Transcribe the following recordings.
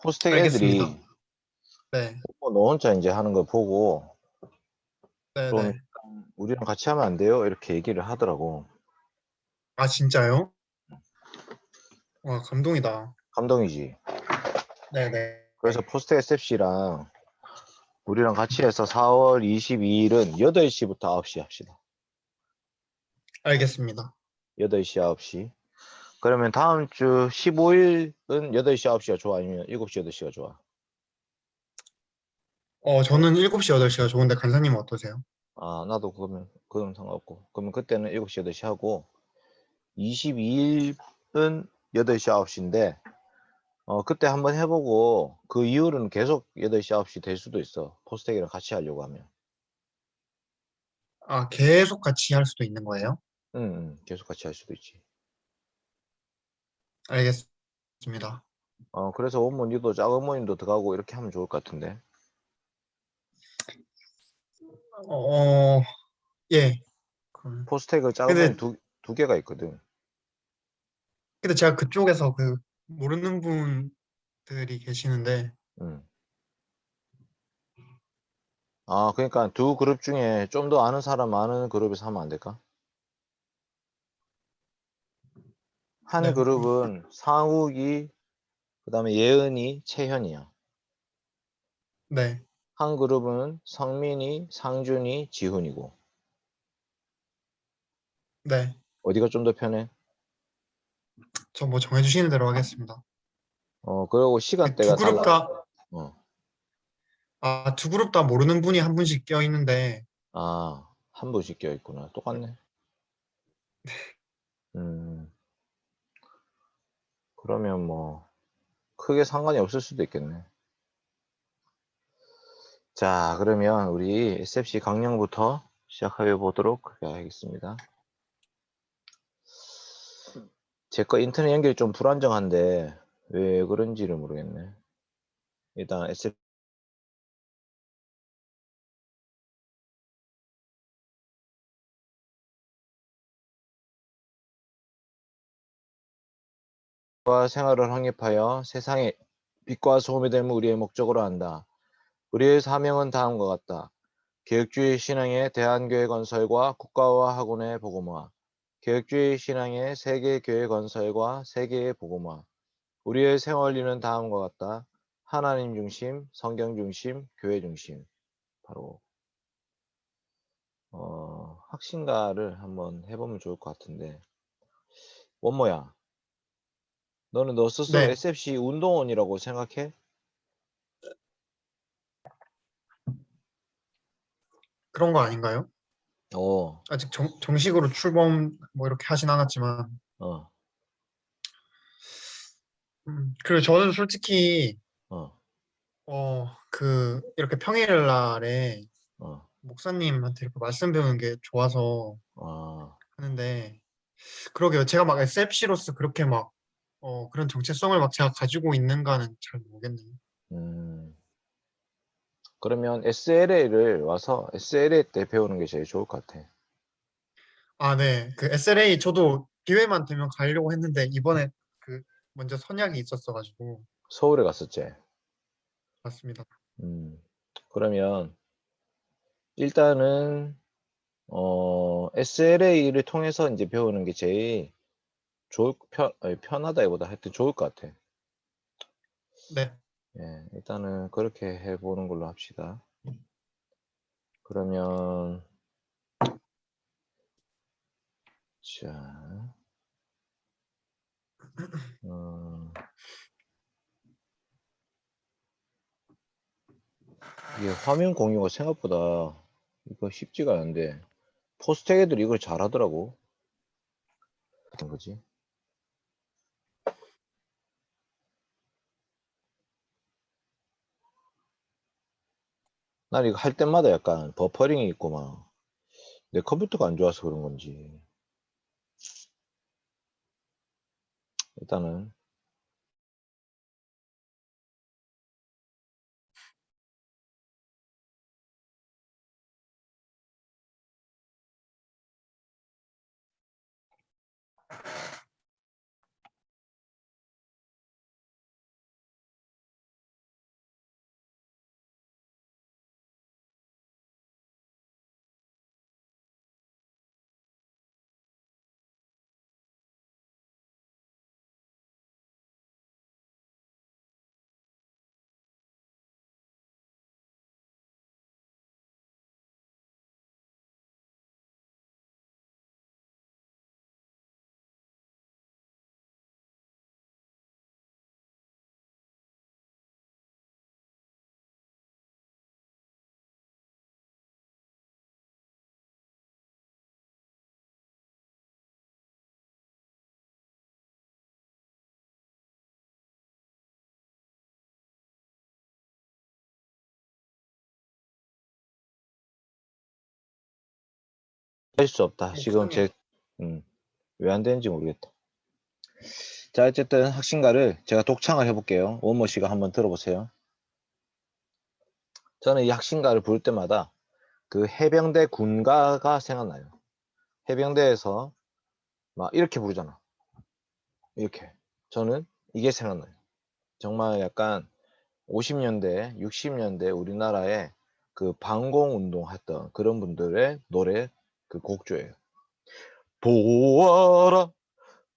포스텍 알겠습니다. 애들이 네, 너 혼자 이제 하는 거 보고 네, 좀 네. 우리랑 같이 하면 안 돼요? 이렇게 얘기를 하더라고. 아, 진짜요? 와, 감동이다. 감동이지. 네, 네. 그래서 포스텍 SFC랑 우리랑 같이 해서 4월 22일은 8시부터 9시 합시다. 알겠습니다. 8시, 9시. 그러면 다음 주 15일은 8시, 9시가 좋아? 아니면 7시, 8시가 좋아? 저는 7시, 8시가 좋은데 간사님은 어떠세요? 아, 나도 그러면 상관없고. 그러면 그때는 7시, 8시 하고, 22일은 8시, 9시인데, 그때 한번 해보고, 그 이후로는 계속 8시, 9시 될 수도 있어. 포스텍이랑 같이 하려고 하면. 아, 계속 같이 할 수도 있는 거예요? 응, 응, 계속 같이 할 수도 있지. 알겠습니다. 그래서 원모님도 작은 모님도 들어가고 이렇게 하면 좋을 것 같은데. 어, 예. 포스텍은 작은 모임 근데, 두 개가 있거든. 근데 제가 그쪽에서 모르는 분들이 계시는데, 응. 아, 그러니까 두 그룹 중에 좀 더 아는 사람 많은 그룹에서 하면 안 될까? 한 네, 그룹은 상욱이, 그다음에 예은이, 채현이야. 네, 한 그룹은 성민이, 상준이, 지훈이고. 네. 어디가 좀 더 편해? 저 뭐 정해주시는 대로 하겠습니다. 그리고 그 두 시간대가 그룹 달라. 다, 어. 두 그룹 다 모르는 분이 한 분씩 껴 있는데, 아, 한 분씩 껴 있구나. 똑같네. 음, 그러면 뭐 크게 상관이 없을 수도 있겠네. 자, 그러면 우리 SFC 강령부터 시작해 보도록 하겠습니다. 제 거 인터넷 연결이 좀 불안정한데 왜 그런지를 모르겠네. 일단 SFC와 생활을 확립하여 세상에 빛과 소금이 되는 우리의 목적으로 한다. 우리의 사명은 다음과 같다. 계획주의 신앙의 대한교회 건설과 국가와 학원의 복음화. 계획주의 신앙의 세계교회 건설과 세계의 복음화. 우리의 생활리는 다음과 같다. 하나님 중심, 성경 중심, 교회 중심. 바로 확신가를 한번 해보면 좋을 것 같은데. 원모야, 너는 너 스스로 네. SFC 운동원이라고 생각해? 그런 거 아닌가요? 어, 아직 정식으로 출범 뭐 이렇게 하진 않았지만, 어, 그리고 저는 솔직히, 어, 이렇게 평일날에 어, 목사님한테 이렇게 말씀 배우는 게 좋아서 어, 하는데, 그러게요. 제가 막 SFC로서 그렇게 그런 정체성을 막 제가 가지고 있는가는 잘 모르겠네요. 음. 그러면 SLA를 와서 SLA 때 배우는 게 제일 좋을 것 같아. 아, 네. 그 SLA 저도 기회만 되면 가려고 했는데, 이번에 그, 먼저 선약이 있었어가지고, 서울에 갔었지. 맞습니다. 음. 그러면 일단은 SLA를 통해서 이제 배우는 게 제일 아니, 편하다기보다 하여튼 좋을 것 같아. 네. 예, 일단은 그렇게 해보는 걸로 합시다. 그러면 자, 어, 이게 화면 공유가 생각보다 이거 쉽지가 않은데 포스텍 애들이 이걸 잘하더라고. 어떤 거지? 난 이거 할 때마다 약간 버퍼링이 있고 막 내 컴퓨터가 안 좋아서 그런 건지 일단은 할 수 없다. 지금 목사님, 왜 안 되는지 모르겠다. 자, 어쨌든 학신가를 제가 독창을 해볼게요. 원모 씨가 한번 들어보세요. 저는 이 학신가를 부를 때마다 그 해병대 군가가 생각나요. 해병대에서 막 이렇게 부르잖아. 이렇게. 저는 이게 생각나요. 정말 약간 50년대, 60년대 우리나라에 그 방공운동 했던 그런 분들의 노래 그 곡조예요. 보아라,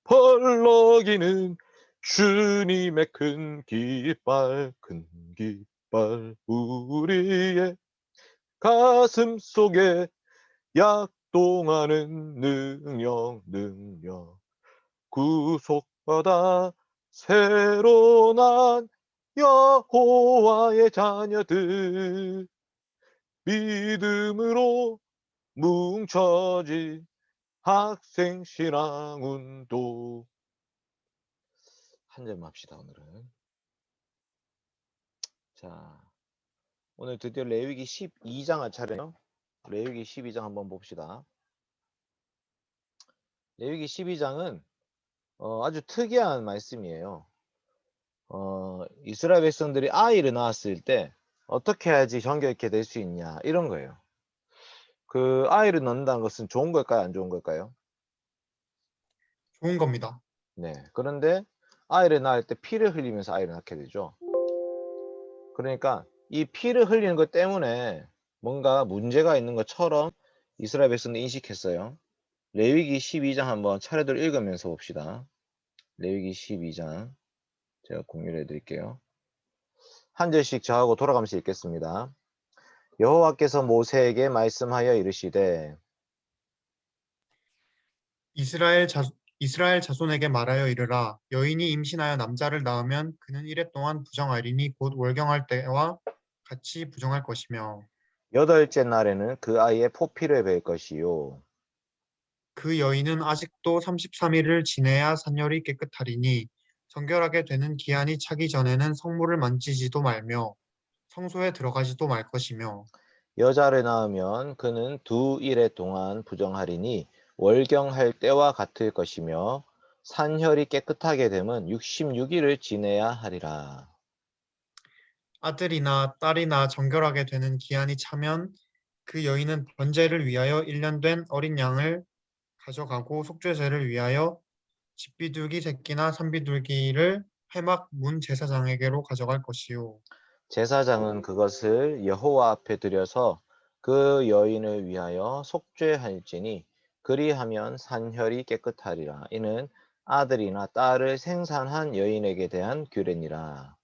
펄럭이는 주님의 큰 깃발, 큰 깃발, 우리의 가슴 속에 약동하는 능력, 능력. 구속받아 새로 난 여호와의 자녀들, 믿음으로 뭉쳐진 학생 신앙 운동. 한 점 합시다. 오늘은. 자, 오늘 드디어 레위기 12장 할 차례요. 레위기 12장 한번 봅시다. 레위기 12장은 아주 특이한 말씀이에요. 이스라엘 백성들이 아이를 낳았을 때 어떻게 해야지 정결케 될 수 있냐, 이런 거예요. 그 아이를 낳는다는 것은 좋은 걸까요, 안 좋은 걸까요? 좋은 겁니다. 네. 그런데 아이를 낳을 때 피를 흘리면서 아이를 낳게 되죠. 그러니까 이 피를 흘리는 것 때문에 뭔가 문제가 있는 것처럼 이스라엘 백성들이 인식했어요. 레위기 12장 한번 차례대로 읽으면서 봅시다. 레위기 12장 제가 공유를 해드릴게요. 한 절씩 저하고 돌아가면서 읽겠습니다. 여호와께서 모세에게 말씀하여 이르시되 이스라엘 자, 이스라엘 자손에게 말하여 이르라. 여인이 임신하여 남자를 낳으면 그는 이래 동안 부정하리니 곧 월경할 때와 같이 부정할 것이며 여덟째 날에는 그 아이의 포피를 베일 것이요 그 여인은 아직도 33일을 지내야 산열이 깨끗하리니 정결하게 되는 기한이 차기 전에는 성물을 만지지도 말며 성소에 들어가지도 말 것이며 여자를 낳으면 그는 2일에 동안 부정하리니 월경할 때와 같을 것이며 산혈이 깨끗하게 되면 66일을 지내야 하리라. 아들이나 딸이나 정결하게 되는 기한이 차면 그 여인은 번제를 위하여 1년 된 어린 양을 가져가고 속죄제를 위하여 집비둘기 새끼나 산비둘기를 회막 문 제사장에게로 가져갈 것이요. 제사장은 그것을 여호와 앞에 들여서 그 여인을 위하여 속죄할지니 그리하면 산혈이 깨끗하리라. 이는 아들이나 딸을 생산한 여인에게 대한 규례니라.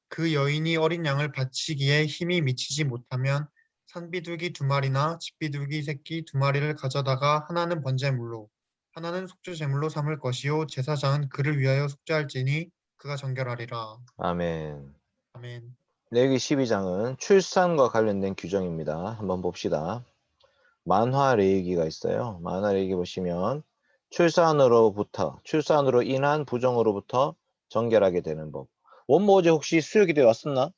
그 여인이 어린 양을 바치기에 힘이 미치지 못하면 산비둘기 2마리나 집비둘기 새끼 2마리를 가져다가 하나는 번제물로 하나는 속죄제물로 삼을 것이요 제사장은 그를 위하여 속죄할지니 그가 정결하리라. 아멘. 아멘. 레위기 12장은 출산과 관련된 규정입니다. 한번 봅시다. 만화 레위기가 있어요. 만화 레위기 보시면 출산으로 인한 부정으로부터 정결하게 되는 법. 원모 어제 혹시 수요기도에 왔었나?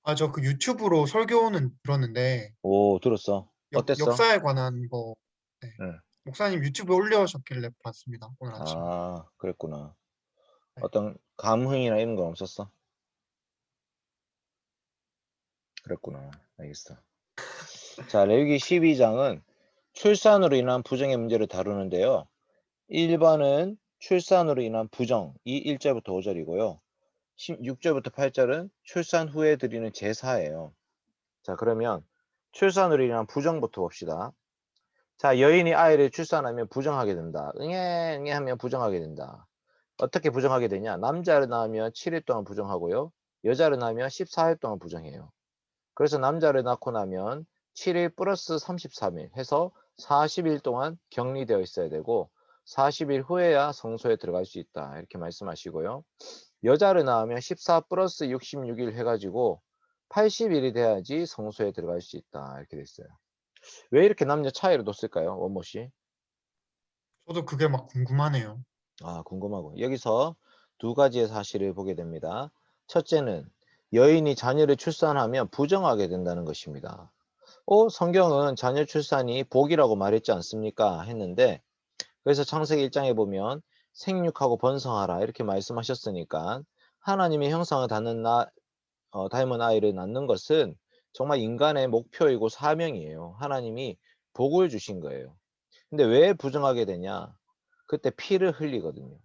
아, 저 그 유튜브로 설교는 들었는데 오, 들었어. 어땠어? 역사에 관한 거 네. 응. 목사님 유튜브에 올려주셨길래 봤습니다. 오늘 아침에. 아, 그랬구나. 네. 어떤 감흥이나 이런 건 없었어? 그랬구나. 알겠어. 자, 레위기 12장은 출산으로 인한 부정의 문제를 다루는데요. 1번은 출산으로 인한 부정, 이 1절부터 5절이고요. 6절부터 8절은 출산 후에 드리는 제사예요. 자, 그러면 출산으로 인한 부정부터 봅시다. 자, 여인이 아이를 출산하면 부정하게 된다. 응애, 응애 하면 부정하게 된다. 어떻게 부정하게 되냐? 남자를 낳으면 7일 동안 부정하고요. 여자를 낳으면 14일 동안 부정해요. 그래서 남자를 낳고 나면 7일 플러스 33일 해서 40일 동안 격리되어 있어야 되고 40일 후에야 성소에 들어갈 수 있다. 이렇게 말씀하시고요. 여자를 낳으면 14 플러스 66일 해가지고 80일이 돼야지 성소에 들어갈 수 있다. 이렇게 됐어요. 왜 이렇게 남녀 차이를 뒀을까요? 원모 씨? 저도 그게 막 궁금하네요. 아, 궁금하고. 여기서 두 가지의 사실을 보게 됩니다. 첫째는 여인이 자녀를 출산하면 부정하게 된다는 것입니다. 성경은 자녀 출산이 복이라고 말했지 않습니까? 했는데, 그래서 창세기 1장에 보면 생육하고 번성하라 이렇게 말씀하셨으니까 하나님의 형상을 닮은 아이를 낳는 것은 정말 인간의 목표이고 사명이에요. 하나님이 복을 주신 거예요. 근데 왜 부정하게 되냐? 그때 피를 흘리거든요.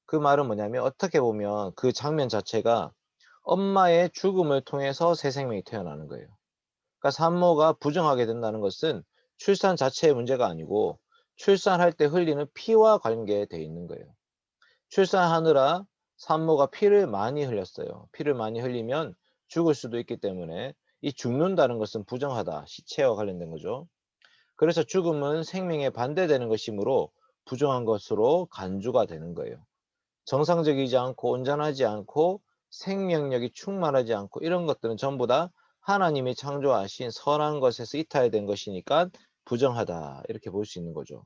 그 말은 뭐냐면 어떻게 보면 그 장면 자체가 엄마의 죽음을 통해서 새 생명이 태어나는 거예요. 그러니까 산모가 부정하게 된다는 것은 출산 자체의 문제가 아니고 출산할 때 흘리는 피와 관계되어 있는 거예요. 출산하느라 산모가 피를 많이 흘렸어요. 피를 많이 흘리면 죽을 수도 있기 때문에 이 죽는다는 것은 부정하다, 시체와 관련된 거죠. 그래서 죽음은 생명에 반대되는 것이므로 부정한 것으로 간주가 되는 거예요. 정상적이지 않고 온전하지 않고 생명력이 충만하지 않고 이런 것들은 전부 다 하나님이 창조하신 선한 것에서 이탈된 것이니까 부정하다 이렇게 볼 수 있는 거죠.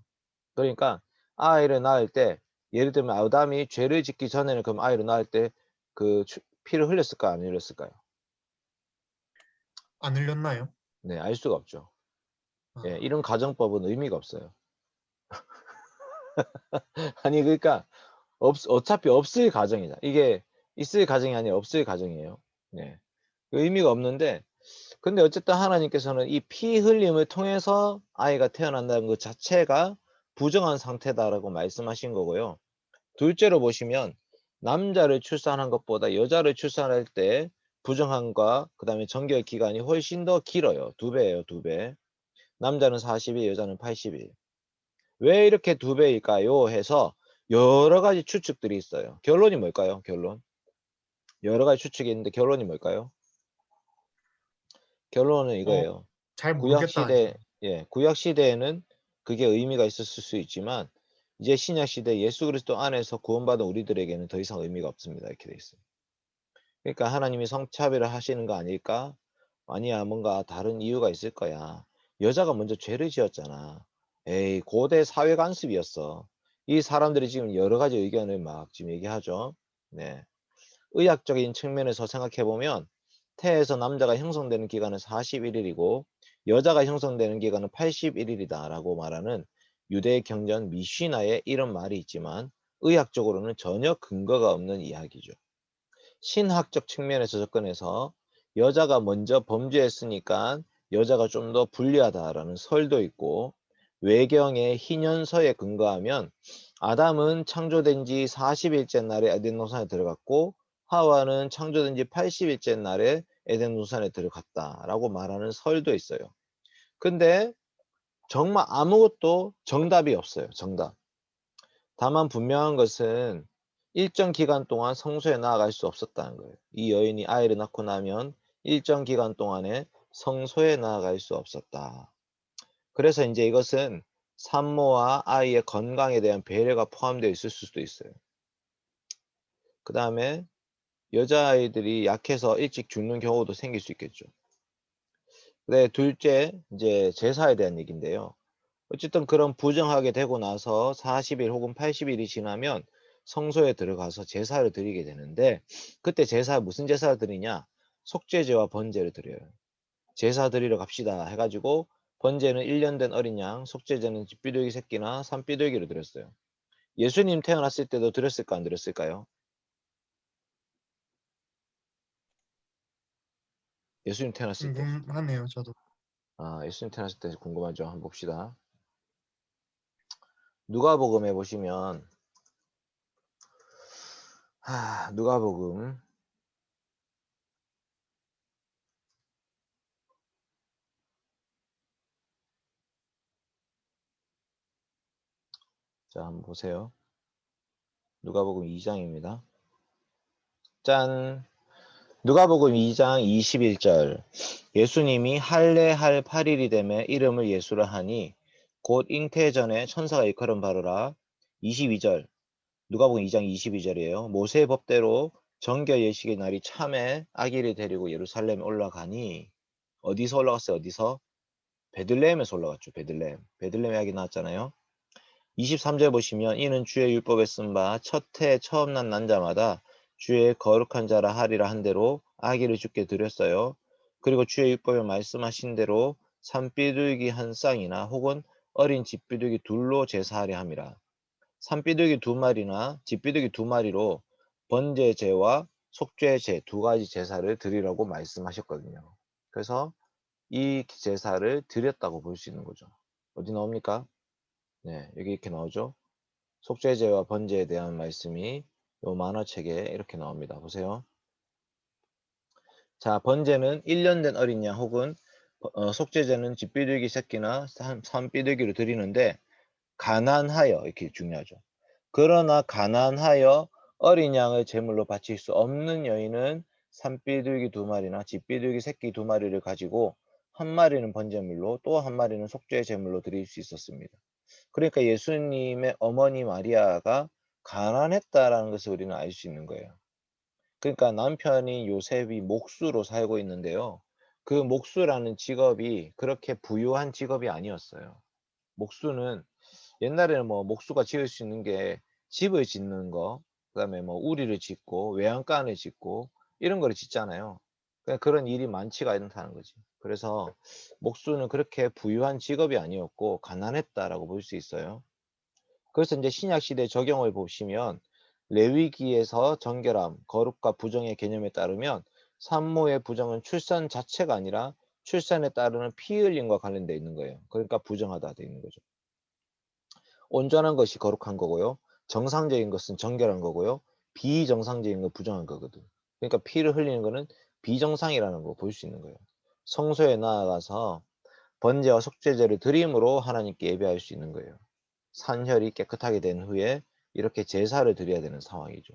그러니까 아이를 낳을 때 예를 들면 아담이 죄를 짓기 전에는 그럼 아이를 낳을 때 피를 흘렸을까요? 안 흘렸을까요? 안 흘렸나요? 네, 알 수가 없죠. 예, 아, 이런 가정법은 의미가 없어요. 아니 그러니까 어차피 없을 가정이다. 이게 있을 가정이 아니라 없을 가정이에요. 네. 의미가 없는데 근데 어쨌든 하나님께서는 이 피 흘림을 통해서 아이가 태어난다는 것 자체가 부정한 상태다라고 말씀하신 거고요. 둘째로 보시면 남자를 출산한 것보다 여자를 출산할 때 부정함과 그다음에 정결 기간이 훨씬 더 길어요. 2배예요, 2배. 남자는 40일, 여자는 80일. 왜 이렇게 2배일까요? 해서 여러 가지 추측들이 있어요. 결론이 뭘까요? 결론. 여러 가지 추측이 있는데 결론이 뭘까요? 결론은 어, 이거예요. 잘 구약 모르겠다 아직. 시대, 예, 구약 시대에는 그게 의미가 있었을 수 있지만 이제 신약 시대 예수 그리스도 안에서 구원받은 우리들에게는 더 이상 의미가 없습니다. 이렇게 돼 있어요. 그러니까 하나님이 성차별을 하시는 거 아닐까? 아니야, 뭔가 다른 이유가 있을 거야. 여자가 먼저 죄를 지었잖아. 에이, 고대 사회 관습이었어. 이 사람들이 지금 여러 가지 의견을 막 지금 얘기하죠. 네. 의학적인 측면에서 생각해 보면 태에서 남자가 형성되는 기간은 41일이고 여자가 형성되는 기간은 81일이다라고 말하는 유대 경전 미시나에 이런 말이 있지만 의학적으로는 전혀 근거가 없는 이야기죠. 신학적 측면에서 접근해서 여자가 먼저 범죄했으니까 여자가 좀 더 불리하다라는 설도 있고 외경의 희년서에 근거하면 아담은 창조된 지 40일째 날에 에덴 동산에 들어갔고 하와는 창조된 지 80일째 날에 에덴 동산에 들어갔다라고 말하는 설도 있어요. 근데 정말 아무것도 정답이 없어요. 정답. 다만 분명한 것은 일정 기간 동안 성소에 나아갈 수 없었다는 거예요. 이 여인이 아이를 낳고 나면 일정 기간 동안에 성소에 나아갈 수 없었다. 그래서 이제 이것은 산모와 아이의 건강에 대한 배려가 포함되어 있을 수도 있어요. 그 다음에 여자아이들이 약해서 일찍 죽는 경우도 생길 수 있겠죠. 네, 둘째, 이제 제사에 대한 얘기인데요. 어쨌든 그런 부정하게 되고 나서 40일 혹은 80일이 지나면 성소에 들어가서 제사를 드리게 되는데 그때 무슨 제사를 드리냐? 속죄제와 번제를 드려요. 제사 드리러 갑시다 해가지고 번제는 1년 된 어린 양, 속죄제는 집비둘기 새끼나 산비둘기를 드렸어요. 예수님 태어났을 때도 드렸을까 안 드렸을까요? 예수님 태어났을 때. 궁금하네요, 저도. 예수님 태어났을 때 궁금하죠? 한번 봅시다. 누가복음에 보시면 누가복음 자 한번 보세요. 누가복음 2장입니다. 짠! 누가복음 2장 21절 예수님이 할례할 8일이 되매 이름을 예수라 하니 곧 잉태 전에 천사가 일컬음 바르라. 22절 누가복음 2장 22절이에요. 모세의 법대로 정결 예식의 날이 참에 아기를 데리고 예루살렘에 올라가니 어디서 올라갔어요? 어디서? 베들레헴에서 올라갔죠. 베들레헴에 아기 나왔잖아요. 23절 보시면 이는 주의 율법에 쓴 바 첫 해 처음 난 난자마다 주의 거룩한 자라 하리라 한 대로 아기를 주께 드렸어요. 그리고 주의 율법에 말씀하신 대로 산비둘기 한 쌍이나 혹은 어린 집비둘기 둘로 제사하려 함이라. 산비둘기 두 마리나 집비둘기 두 마리로 번제제와 속죄제 두 가지 제사를 드리라고 말씀하셨거든요. 그래서 이 제사를 드렸다고 볼 수 있는 거죠. 어디 나옵니까? 네, 여기 이렇게 나오죠. 속죄제와 번제에 대한 말씀이 요 만화책에 이렇게 나옵니다. 보세요. 자, 번제는 1년 된 어린 양 혹은 속죄제는 집비둘기 새끼나 산비둘기를 드리는데 가난하여 이렇게 중요하죠. 그러나 가난하여 어린 양을 제물로 바칠 수 없는 여인은 산비둘기 두 마리나 집비둘기 새끼 두 마리를 가지고 한 마리는 번제물로 또 한 마리는 속죄 제물로 드릴 수 있었습니다. 그러니까 예수님의 어머니 마리아가 가난했다라는 것을 우리는 알 수 있는 거예요. 그러니까 남편이 요셉이 목수로 살고 있는데요. 그 목수라는 직업이 그렇게 부유한 직업이 아니었어요. 목수는 옛날에는 뭐 목수가 지을 수 있는 게 집을 짓는 거, 그다음에 뭐 우리를 짓고 외양간을 짓고 이런 거를 짓잖아요. 그런 일이 많지가 않다는 거지. 그래서 목수는 그렇게 부유한 직업이 아니었고 가난했다라고 볼 수 있어요. 그래서 이제 신약 시대 적용을 보시면 레위기에서 정결함, 거룩과 부정의 개념에 따르면 산모의 부정은 출산 자체가 아니라 출산에 따르는 피 흘림과 관련되어 있는 거예요. 그러니까 부정하다 되어 있는 거죠. 온전한 것이 거룩한 거고요. 정상적인 것은 정결한 거고요. 비정상적인 건 부정한 거거든. 그러니까 피를 흘리는 거는 비정상이라는 거 볼 수 있는 거예요. 성소에 나아가서 번제와 속죄제를 드림으로 하나님께 예배할 수 있는 거예요. 산혈이 깨끗하게 된 후에 이렇게 제사를 드려야 되는 상황이죠.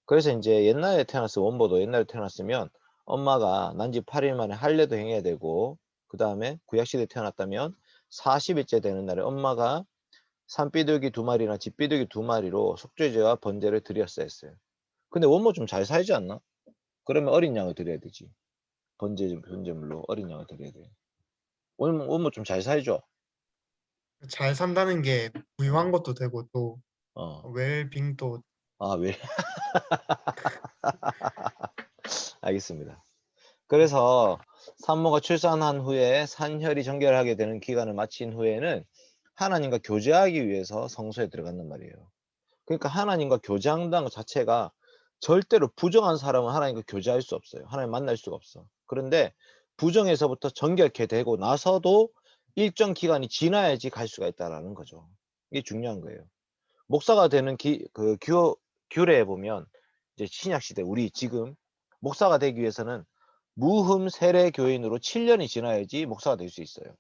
그래서 이제 옛날에 태어났어 원보도 옛날에 태어났으면 엄마가 난지 8일 만에 할례도 행해야 되고 그 다음에 구약시대에 태어났다면 40일째 되는 날에 엄마가 산비둘기 두 마리나 집비둘기 두 마리로 속죄제와 번제를 드렸어야 했어요. 근데 원모 좀 잘 살지 않나? 그러면 어린 양을 드려야 되지. 번제물로 어린 양을 드려야 돼요. 원모 좀 잘 살죠? 잘 산다는 게 부유한 어, 것도 되고 또 어. 웰빙도. 아, 왜? 알겠습니다. 네. 그래서 산모가 출산한 후에 산혈이 정결하게 되는 기간을 마친 후에는 하나님과 교제하기 위해서 성소에 들어간단 말이에요. 그러니까 하나님과 교제한다는 것 자체가 절대로 부정한 사람은 하나님과 교제할 수 없어요. 하나님 만날 수가 없어. 그런데 부정에서부터 정결케 되고 나서도 일정 기간이 지나야지 갈 수가 있다라는 거죠. 이게 중요한 거예요. 목사가 되는 규례에 보면 이제 신약 시대 우리 지금 목사가 되기 위해서는 무흠 세례 교인으로 7년이 지나야지 목사가 될 수 있어요.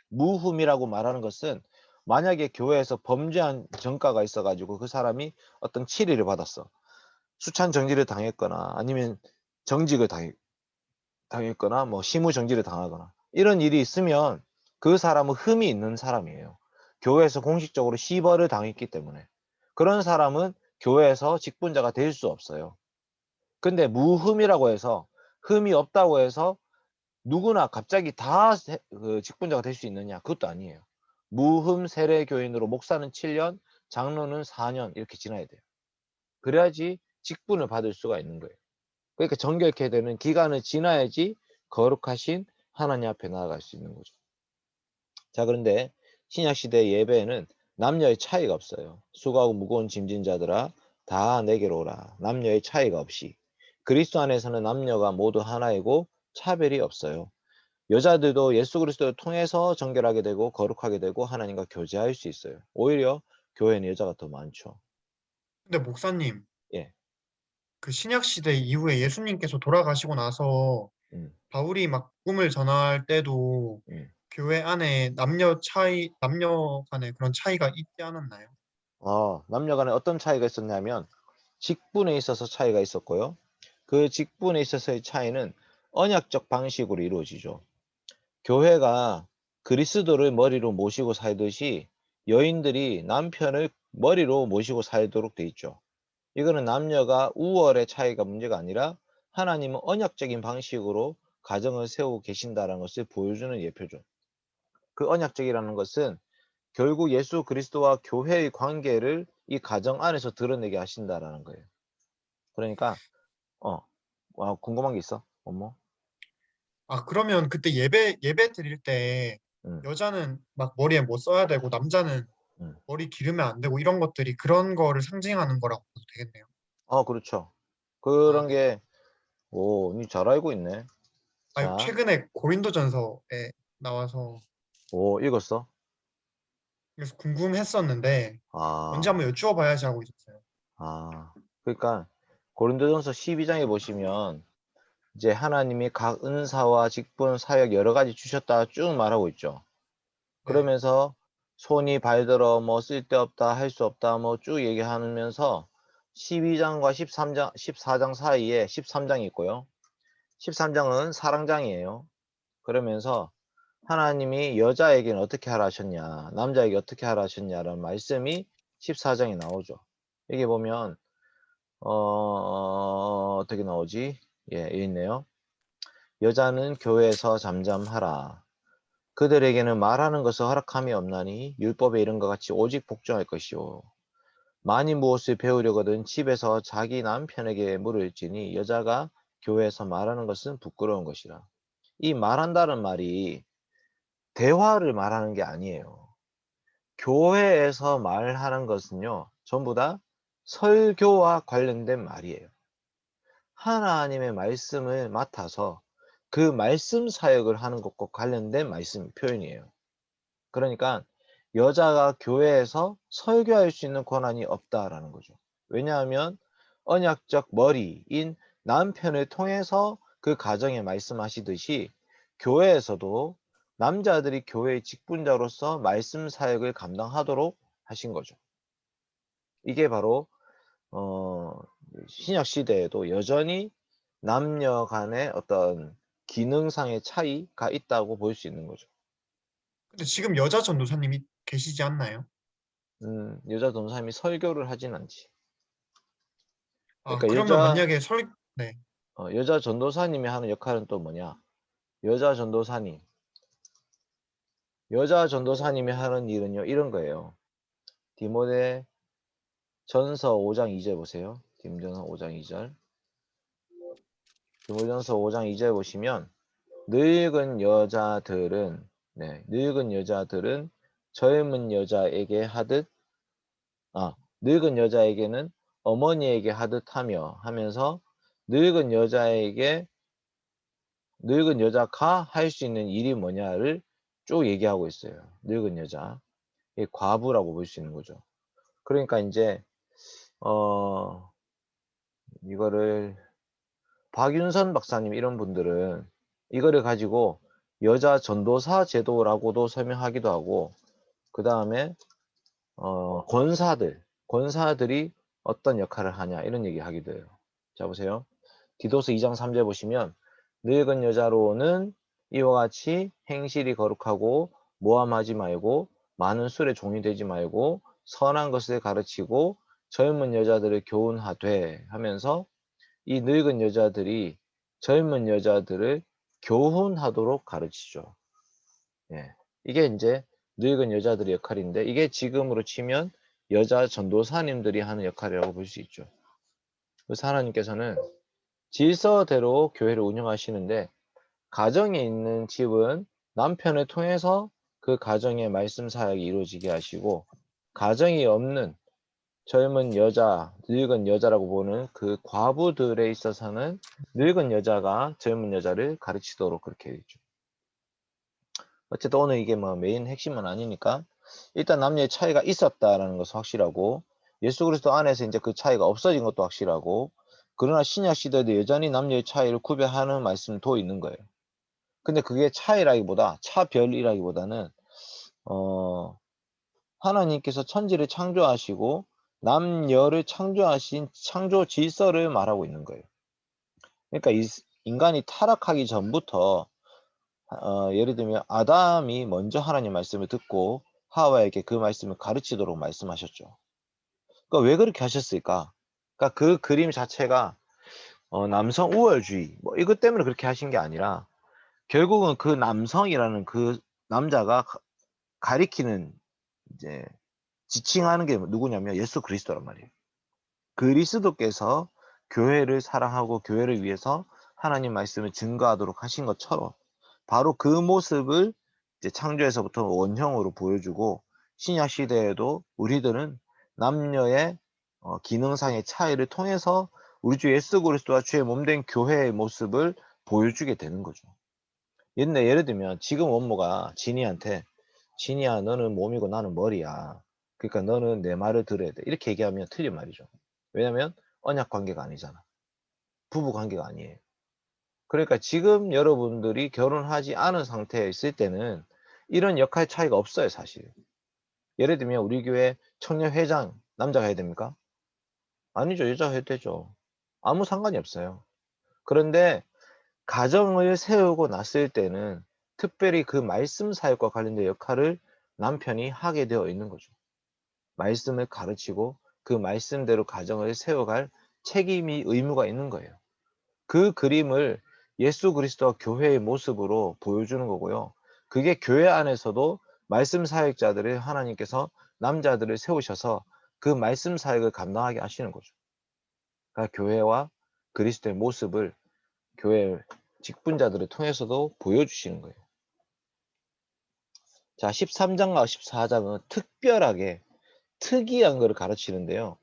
무흠이라고 말하는 것은 만약에 교회에서 범죄한 전과가 있어가지고 그 사람이 어떤 치리를 받았어. 수찬 정지를 당했거나 아니면 정직을 당했거나 뭐 심의 정지를 당하거나 이런 일이 있으면 그 사람은 흠이 있는 사람이에요. 교회에서 공식적으로 시벌을 당했기 때문에 그런 사람은 교회에서 직분자가 될 수 없어요. 근데 무흠이라고 해서 흠이 없다고 해서 누구나 갑자기 다 직분자가 될 수 있느냐? 그것도 아니에요. 무흠 세례 교인으로 목사는 7년, 장로는 4년 이렇게 지나야 돼요. 그래야지 직분을 받을 수가 있는 거예요. 그러니까 정결케 되는 기간을 지나야지 거룩하신 하나님 앞에 나아갈 수 있는 거죠. 자, 그런데 신약 시대 예배에는 남녀의 차이가 없어요. 수고하고 무거운 짐진 자들아 다 내게로 오라. 남녀의 차이가 없이. 그리스도 안에서는 남녀가 모두 하나이고 차별이 없어요. 여자들도 예수 그리스도를 통해서 정결하게 되고 거룩하게 되고 하나님과 교제할 수 있어요. 오히려 교회는 여자가 더 많죠. 근데 목사님, 예. 그 신약 시대 이후에 예수님께서 돌아가시고 나서 음, 바울이 막 복음을 전할 때도 음. 교회 안에 남녀 간에 그런 차이가 있지 않았나요? 남녀 간에 어떤 차이가 있었냐면 직분에 있어서 차이가 있었고요. 그 직분에 있어서의 차이는 언약적 방식으로 이루어지죠. 교회가 그리스도를 머리로 모시고 살듯이 여인들이 남편을 머리로 모시고 살도록 돼 있죠. 이거는 남녀가 우월의 차이가 문제가 아니라 하나님은 언약적인 방식으로 가정을 세우고 계신다는 것을 보여주는 예표죠. 그 언약적이라는 것은 결국 예수 그리스도와 교회의 관계를 이 가정 안에서 드러내게 하신다라는 거예요. 그러니까 어, 궁금한 게 있어? 어머? 아, 그러면 그때 예배 드릴 때 음, 여자는 막 머리에 뭐 써야 되고 남자는 음. 머리 기르면 안 되고 이런 것들이 그런 거를 상징하는 거라고 봐도 되겠네요. 그렇죠. 아, 그런 네. 게, 오, 니 잘 알고 있네. 아, 자, 최근에 고린도전서에 나와서 오, 읽었어? 그래서 궁금했었는데 언제 아, 한번 여쭈어 봐야지 하고 있었어요. 그러니까 고린도전서 12장에 보시면 이제 하나님이 각 은사와 직분, 사역 여러 가지 주셨다 쭉 말하고 있죠. 네. 그러면서 손이 발들어 뭐 쓸데없다, 할 수 없다 뭐 쭉 얘기하면서 12장과 13장, 14장 사이에 13장이 있고요. 13장은 사랑장이에요. 그러면서 하나님이 여자에게는 어떻게 하라 하셨냐, 남자에게 어떻게 하라 하셨냐라는 말씀이 14장에 나오죠. 여기 보면 어떻게 나오지? 예, 여기 있네요. 여자는 교회에서 잠잠하라. 그들에게는 말하는 것을 허락함이 없나니 율법에 이른 것 같이 오직 복종할 것이요. 만일 무엇을 배우려거든 집에서 자기 남편에게 물을지니 여자가 교회에서 말하는 것은 부끄러운 것이라. 이 말한다는 말이 대화를 말하는 게 아니에요. 교회에서 말하는 것은요, 전부 다 설교와 관련된 말이에요. 하나님의 말씀을 맡아서 그 말씀 사역을 하는 것과 관련된 말씀 표현이에요. 그러니까 여자가 교회에서 설교할 수 있는 권한이 없다라는 거죠. 왜냐하면 언약적 머리인 남편을 통해서 그 가정에 말씀하시듯이 교회에서도 남자들이 교회의 직분자로서 말씀 사역을 감당하도록 하신 거죠. 이게 바로 어, 신약 시대에도 여전히 남녀 간의 어떤 기능상의 차이가 있다고 볼 수 있는 거죠. 근데 지금 여자 전도사님이 계시지 않나요? 여자 전도사님이 설교를 하진 않지. 아, 그러니까 그러면 만약에 네. 여자 전도사님이 하는 역할은 또 뭐냐? 여자 전도사님, 여자 전도사님이 하는 일은요, 이런 거예요. 디모데 전서 5장 2절 보세요. 디모전서 5장 2절. 디모전서 5장 2절 보시면 늙은 여자들은 늙은 여자들은 젊은 여자에게 하듯 늙은 여자에게는 어머니에게 하듯 하며 하면서 늙은 여자에게 늙은 여자가 할 수 있는 일이 뭐냐를 쭉 얘기하고 있어요. 늙은 여자. 이 과부라고 볼 수 있는 거죠. 그러니까 이제 어 이거를 박윤선 박사님 이런 분들은 이거를 가지고 여자 전도사 제도라고도 설명하기도 하고 그다음에 권사들이 어떤 역할을 하냐 이런 얘기 하기도 해요. 자 보세요. 디도서 2장 3절 보시면 늙은 여자로는 이와 같이 행실이 거룩하고 모함하지 말고 많은 술에 종이되지 말고 선한 것을 가르치고 젊은 여자들을 교훈하되 하면서 이 늙은 여자들이 젊은 여자들을 교훈하도록 가르치죠. 예. 이게 이제 늙은 여자들의 역할인데 이게 지금으로 치면 여자 전도사님들이 하는 역할이라고 볼 수 있죠. 그래서 하나님께서는 질서대로 교회를 운영하시는데 가정에 있는 집은 남편을 통해서 그 가정의 말씀 사역이 이루어지게 하시고 가정이 없는 젊은 여자, 늙은 여자라고 보는 그 과부들에 있어서는 늙은 여자가 젊은 여자를 가르치도록 그렇게 해있죠. 어쨌든 오늘 이게 뭐 메인 핵심은 아니니까 일단 남녀의 차이가 있었다라는 것은 확실하고 예수 그리스도 안에서 이제 그 차이가 없어진 것도 확실하고 그러나 신약 시대에도 여전히 남녀의 차이를 구별하는 말씀도 있는 거예요. 근데 그게 차이라기보다 차별이라기보다는 어 하나님께서 천지를 창조하시고 남녀를 창조하신 창조 질서를 말하고 있는 거예요. 그러니까 인간이 타락하기 전부터 예를 들면 아담이 먼저 하나님 말씀을 듣고 하와에게 그 말씀을 가르치도록 말씀하셨죠. 그러니까 왜 그렇게 하셨을까? 그러니까 그 그림 자체가 남성 우월주의 뭐 이것 때문에 그렇게 하신 게 아니라 결국은 그 남성이라는 그 남자가 가리키는 이제 지칭하는 게 누구냐면 예수 그리스도란 말이에요. 그리스도께서 교회를 사랑하고 교회를 위해서 하나님 말씀을 증거하도록 하신 것처럼 바로 그 모습을 이제 창조에서부터 원형으로 보여주고 신약 시대에도 우리들은 남녀의 기능상의 차이를 통해서 우리 주 예수 그리스도와 주의 몸된 교회의 모습을 보여주게 되는 거죠. 예를 들면 지금 원모가 진이한테 진이야 너는 몸이고 나는 머리야. 그러니까 너는 내 말을 들어야 돼. 이렇게 얘기하면 틀린 말이죠. 왜냐면 언약 관계가 아니잖아. 부부 관계가 아니에요. 그러니까 지금 여러분들이 결혼하지 않은 상태에 있을 때는 이런 역할 차이가 없어요, 사실. 예를 들면 우리 교회 청년 회장 남자가 해야 됩니까? 아니죠. 여자가 해도 되죠. 아무 상관이 없어요. 그런데 가정을 세우고 났을 때는 특별히 그 말씀 사역과 관련된 역할을 남편이 하게 되어 있는 거죠. 말씀을 가르치고 그 말씀대로 가정을 세워갈 책임이 의무가 있는 거예요. 그 그림을 예수 그리스도와 교회의 모습으로 보여주는 거고요. 그게 교회 안에서도 말씀 사역자들을 하나님께서 남자들을 세우셔서 그 말씀 사역을 감당하게 하시는 거죠. 그러니까 교회와 그리스도의 모습을 교회 직분자들을 통해서도 보여주시는 거예요. 자, 13장과 14장은 특별하게 특이한 것을 가르치는데요.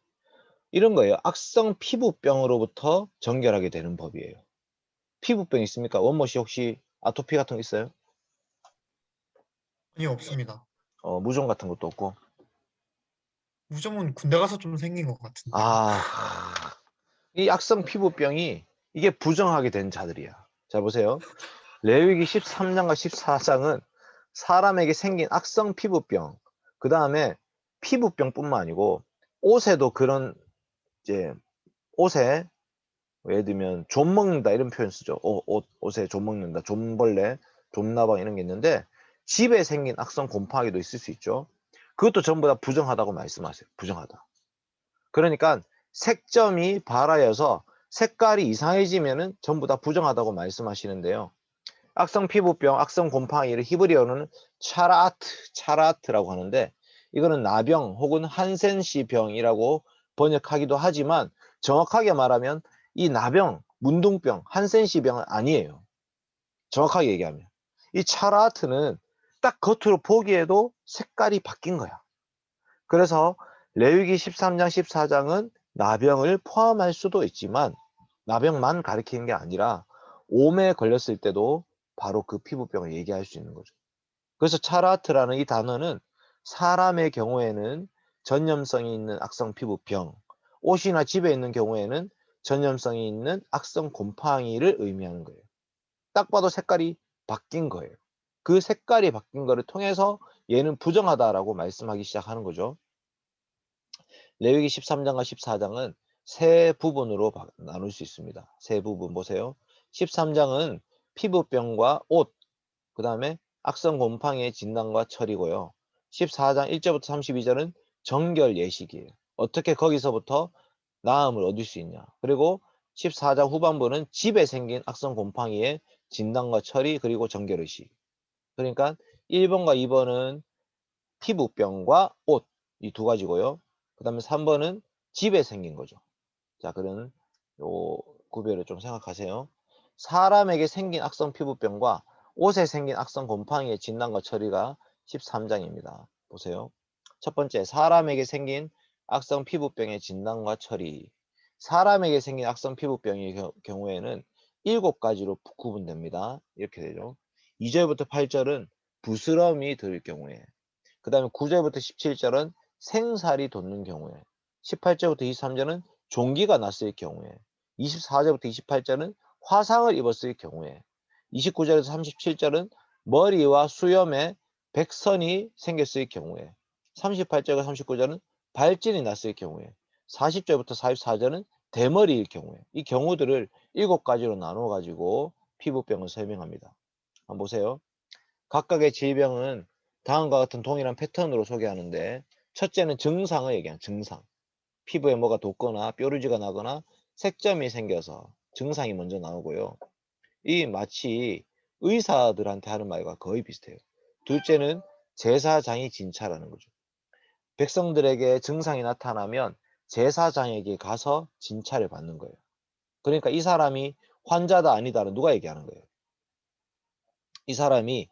이런 거예요. 악성 피부병으로부터 정결하게 되는 법이에요. 피부병 있습니까? 원모 씨 혹시 아토피 같은 거 있어요? 아니요, 없습니다. 무좀 같은 것도 없고. 무좀은 군대 가서 좀 생긴 것 같은데요. 아, 이 악성 피부병이 이게 부정하게 된 자들이야. 자, 보세요. 레위기 13장과 14장은 사람에게 생긴 악성 피부병, 그 다음에 피부병뿐만 아니고 옷에도 그런 이제 옷에 예를 들면 좀 먹는다 이런 표현 쓰죠. 옷에 좀 먹는다, 좀벌레, 좀나방 이런 게 있는데 집에 생긴 악성 곰팡이도 있을 수 있죠. 그것도 전부 다 부정하다고 말씀하세요. 부정하다. 그러니까 색점이 발하여서 색깔이 이상해지면은 전부 다 부정하다고 말씀하시는데요. 악성 피부병, 악성 곰팡이를 히브리어로는 차라트라고 하는데 이거는 나병 혹은 한센시 병이라고 번역하기도 하지만 정확하게 말하면 이 나병, 문둥병, 한센시 병은 아니에요. 정확하게 얘기하면. 이 차라트는 딱 겉으로 보기에도 색깔이 바뀐 거야. 그래서 레위기 13장, 14장은 나병을 포함할 수도 있지만 나병만 가리키는 게 아니라 오매에 걸렸을 때도 바로 그 피부병을 얘기할 수 있는 거죠. 그래서 차라트라는 이 단어는 사람의 경우에는 전염성이 있는 악성 피부병, 옷이나 집에 있는 경우에는 전염성이 있는 악성 곰팡이를 의미하는 거예요. 딱 봐도 색깔이 바뀐 거예요. 그 색깔이 바뀐 거를 통해서 얘는 부정하다라고 말씀하기 시작하는 거죠. 레위기 13장과 14장은 세 부분으로 나눌 수 있습니다. 세 부분 보세요. 13장은 피부병과 옷, 그 다음에 악성 곰팡이의 진단과 처리고요. 14장 1절부터 32절은 정결 예식이에요. 어떻게 거기서부터 나음을 얻을 수 있냐. 그리고 14장 후반부는 집에 생긴 악성 곰팡이의 진단과 처리 그리고 정결 예식. 그러니까 1번과 2번은 피부병과 옷 이 두 가지고요. 그 다음에 3번은 집에 생긴 거죠. 자, 그런 요 구별을 좀 생각하세요. 사람에게 생긴 악성 피부병과 옷에 생긴 악성 곰팡이의 진단과 처리가 13장입니다. 보세요. 첫 번째, 사람에게 생긴 악성 피부병의 진단과 처리. 사람에게 생긴 악성 피부병의 경우에는 7가지로 구분됩니다. 이렇게 되죠. 2절부터 8절은 부스럼이 들 경우에, 그 다음에 9절부터 17절은 생살이 돋는 경우에, 18절부터 23절은 종기가 났을 경우에, 24절부터 28절은 화상을 입었을 경우에, 29절에서 37절은 머리와 수염에 백선이 생겼을 경우에, 38절과 39절은 발진이 났을 경우에, 40절부터 44절은 대머리일 경우에, 이 경우들을 7가지로 나눠 가지고 피부병을 설명합니다. 한번 보세요. 각각의 질병은 다음과 같은 동일한 패턴으로 소개하는데, 첫째는 증상을 얘기한 증상. 피부에 뭐가 돋거나 뾰루지가 나거나 색점이 생겨서 증상이 먼저 나오고요. 이 마치 의사들한테 하는 말과 거의 비슷해요. 둘째는 제사장이 진찰하는 거죠. 백성들에게 증상이 나타나면 제사장에게 가서 진찰을 받는 거예요. 그러니까 이 사람이 환자다 아니다를 누가 얘기하는 거예요? 이 사람이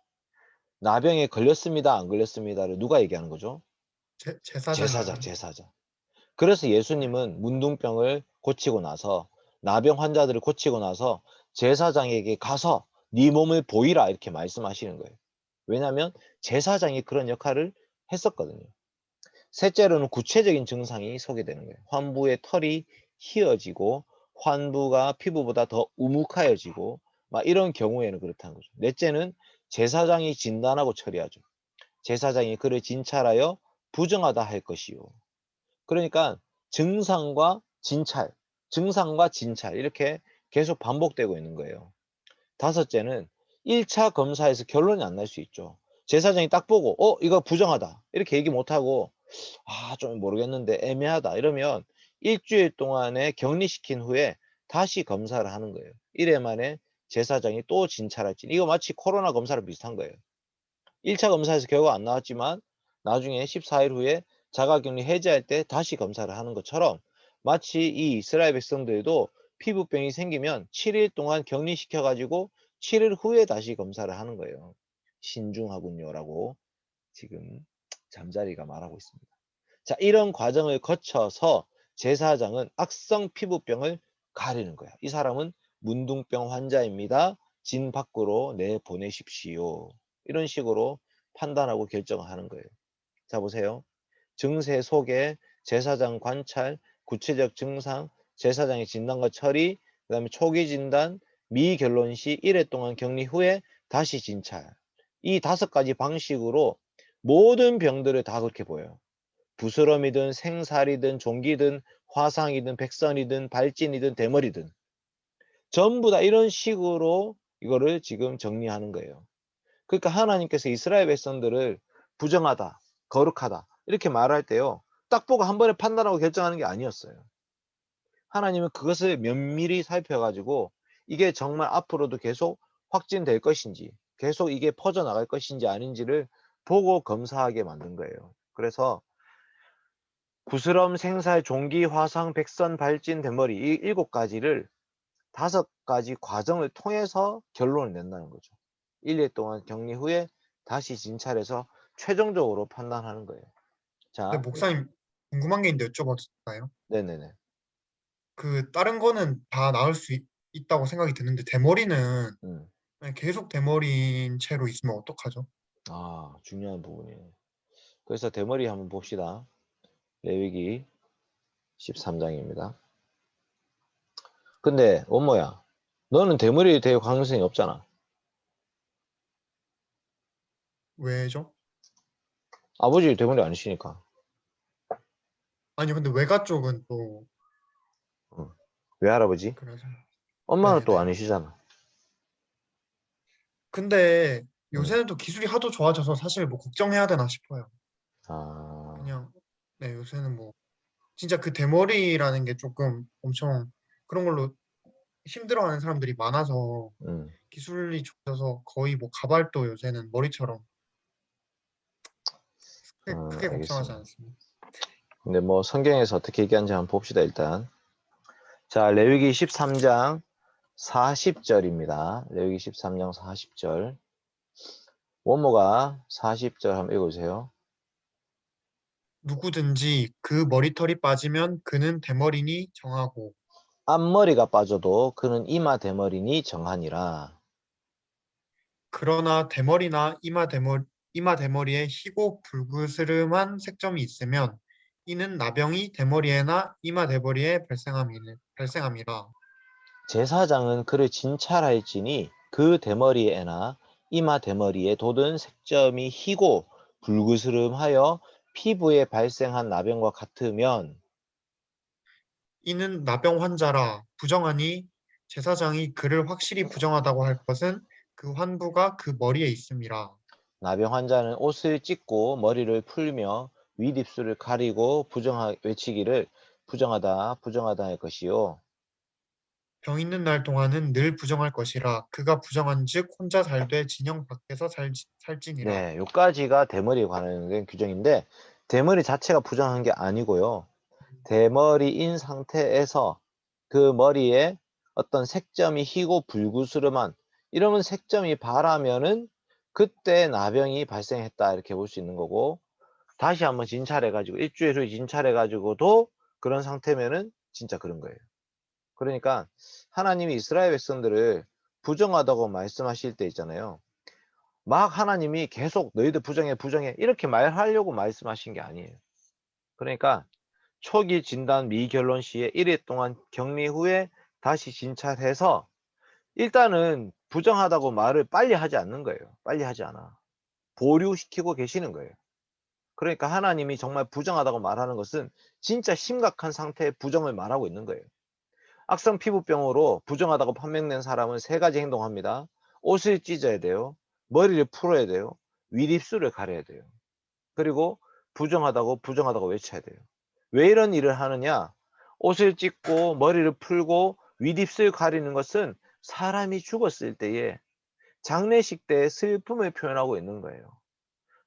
나병에 걸렸습니다, 안 걸렸습니다를 누가 얘기하는 거죠? 제사장이 제사장, 얘기하는 제사장. 그래서 네. 예수님은 문둥병을 고치고 나서 나병 환자들을 고치고 나서 제사장에게 가서 네 몸을 보이라 이렇게 말씀하시는 거예요. 왜냐하면 제사장이 그런 역할을 했었거든요. 셋째로는 구체적인 증상이 소개되는 거예요. 환부의 털이 휘어지고 환부가 피부보다 더 우묵하여지고 막 이런 경우에는 그렇다는 거죠. 넷째는 제사장이 진단하고 처리하죠. 제사장이 그를 진찰하여 부정하다 할 것이요. 그러니까 증상과 진찰, 증상과 진찰 이렇게 계속 반복되고 있는 거예요. 다섯째는 1차 검사에서 결론이 안 날 수 있죠. 제사장이 딱 보고 이거 부정하다 이렇게 얘기 못하고 좀 모르겠는데 애매하다 이러면 일주일 동안에 격리시킨 후에 다시 검사를 하는 거예요. 이래 만에 제사장이 또 진찰할지 이거 마치 코로나 검사랑 비슷한 거예요. 1차 검사에서 결과 안 나왔지만 나중에 14일 후에 자가격리 해제할 때 다시 검사를 하는 것처럼 마치 이 이스라엘 백성들도 피부병이 생기면 7일 동안 격리시켜 가지고 7일 후에 다시 검사를 하는 거예요. 신중하군요라고 지금 잠자리가 말하고 있습니다. 자, 이런 과정을 거쳐서 제사장은 악성 피부병을 가리는 거야. 이 사람은 문둥병 환자입니다. 진 밖으로 내보내십시오. 이런 식으로 판단하고 결정을 하는 거예요. 자, 보세요. 증세 소개, 제사장 관찰, 구체적 증상, 제사장의 진단과 처리, 그다음에 초기 진단, 미결론 시 1회 동안 격리 후에 다시 진찰. 이 5가지 방식으로 모든 병들을 다 그렇게 보여요. 부스럼이든 생살이든 종기든 화상이든 백선이든 발진이든 대머리든 전부 다 이런 식으로 이거를 지금 정리하는 거예요. 그러니까 하나님께서 이스라엘 백성들을 부정하다, 거룩하다 이렇게 말할 때요. 딱 보고 한 번에 판단하고 결정하는 게 아니었어요. 하나님은 그것을 면밀히 살펴가지고 이게 정말 앞으로도 계속 확진될 것인지 계속 이게 퍼져나갈 것인지 아닌지를 보고 검사하게 만든 거예요. 그래서 부스럼, 생살, 종기, 화상, 백선, 발진, 대머리 이 7가지를 5가지 과정을 통해서 결론을 낸다는 거죠. 1일 동안 격리 후에 다시 진찰해서 최종적으로 판단하는 거예요. 근데 자, 목사님 궁금한 게 있는데 여쭤봐도 될까요? 네네네. 그 다른 거는 다 나을 수 있다고 생각이 드는데 대머리는 음. 그냥 계속 대머리인 채로 있으면 어떡하죠? 중요한 부분이에요. 그래서 대머리 한번 봅시다. 레위기 13장입니다. 근데 원모야, 너는 대머리 될 가능성이 없잖아. 왜죠? 아버지 대머리 아니시니까. 아니 근데 외가 쪽은 또 응. 외할아버지? 그래서 엄마는 또 네네. 아니시잖아. 근데 응. 요새는 또 기술이 하도 좋아져서 사실 뭐 걱정해야 되나 싶어요. 아, 그냥 네 요새는 뭐 진짜 그 대머리라는 게 조금 엄청 그런 걸로 힘들어하는 사람들이 많아서 음. 기술이 좋아져서 거의 뭐 가발도 요새는 머리처럼 크게 걱정하지 알겠습니다. 않습니다. 근데 뭐 성경에서 어떻게 얘기하는지 한번 봅시다, 일단. 자, 레위기 13장 40절입니다. 레위기 13장 40절. 원모가 40절 한번 읽어주세요. 누구든지 그 머리털이 빠지면 그는 대머리니 정하고 앞머리가 빠져도 그는 이마 대머리니 정하니라. 그러나 대머리나 이마 대머리에 희고 불그스름한 색점이 있으면 이는 나병이 대머리에나 이마 대머리에 발생함이라. 제사장은 그를 진찰할지니 그 대머리에나 이마 대머리에 돋은 색점이 희고 불그스름하여 피부에 발생한 나병과 같으면 이는 나병 환자라 부정하니 제사장이 그를 확실히 부정하다고 할 것은 그 환부가 그 머리에 있음이라. 나병 환자는 옷을 찢고 머리를 풀며 윗입술을 가리고 외치기를 부정하다 부정하다 할 것이요. 병 있는 날 동안은 늘 부정할 것이라 그가 부정한즉 혼자 살되 진영 밖에서 살지니라. 네, 요까지가 대머리에 관한 규정인데 대머리 자체가 부정한 게 아니고요. 대머리인 상태에서 그 머리에 어떤 색점이 희고 불구스름한, 이러면 색점이 바라면은 그때 나병이 발생했다 이렇게 볼 수 있는 거고, 다시 한번 진찰해 가지고 일주일 후에 진찰해 가지고도 그런 상태면은 진짜 그런 거예요. 그러니까 하나님이 이스라엘 백성들을 부정하다고 말씀하실 때 있잖아요. 막 하나님이 계속 "너희들 부정해, 부정해." 이렇게 말하려고 말씀하신 게 아니에요. 그러니까 초기 진단 미결론 시에 1일 동안 격리 후에 다시 진찰해서 일단은 부정하다고 말을 빨리 하지 않는 거예요. 빨리 하지 않아. 보류시키고 계시는 거예요. 그러니까 하나님이 정말 부정하다고 말하는 것은 진짜 심각한 상태의 부정을 말하고 있는 거예요. 악성 피부병으로 부정하다고 판명된 사람은 세 가지 행동합니다. 옷을 찢어야 돼요. 머리를 풀어야 돼요. 윗입술을 가려야 돼요. 그리고 부정하다고 부정하다고 외쳐야 돼요. 왜 이런 일을 하느냐? 옷을 찢고 머리를 풀고 윗입술 가리는 것은 사람이 죽었을 때에 장례식 때의 슬픔을 표현하고 있는 거예요.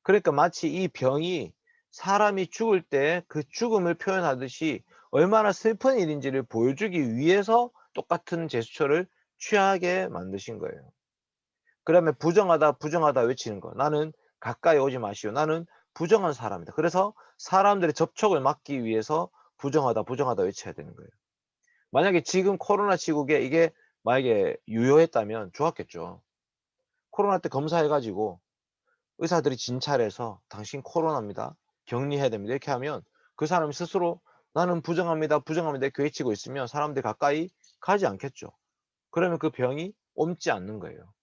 그러니까 마치 이 병이 사람이 죽을 때 그 죽음을 표현하듯이 얼마나 슬픈 일인지를 보여주기 위해서 똑같은 제스처를 취하게 만드신 거예요. 그러면 부정하다, 부정하다 외치는 거. 나는 가까이 오지 마시오. 나는 부정한 사람이다. 그래서 사람들의 접촉을 막기 위해서 부정하다, 부정하다 외쳐야 되는 거예요. 만약에 지금 코로나 시국에 이게 만약에 유효했다면 좋았겠죠. 코로나 때 검사해가지고 의사들이 진찰해서 당신 코로나입니다. 격리해야 됩니다. 이렇게 하면 그 사람이 스스로 나는 부정합니다. 부정합니다. 이렇게 외치고 있으면 사람들이 가까이 가지 않겠죠. 그러면 그 병이 옮지 않는 거예요.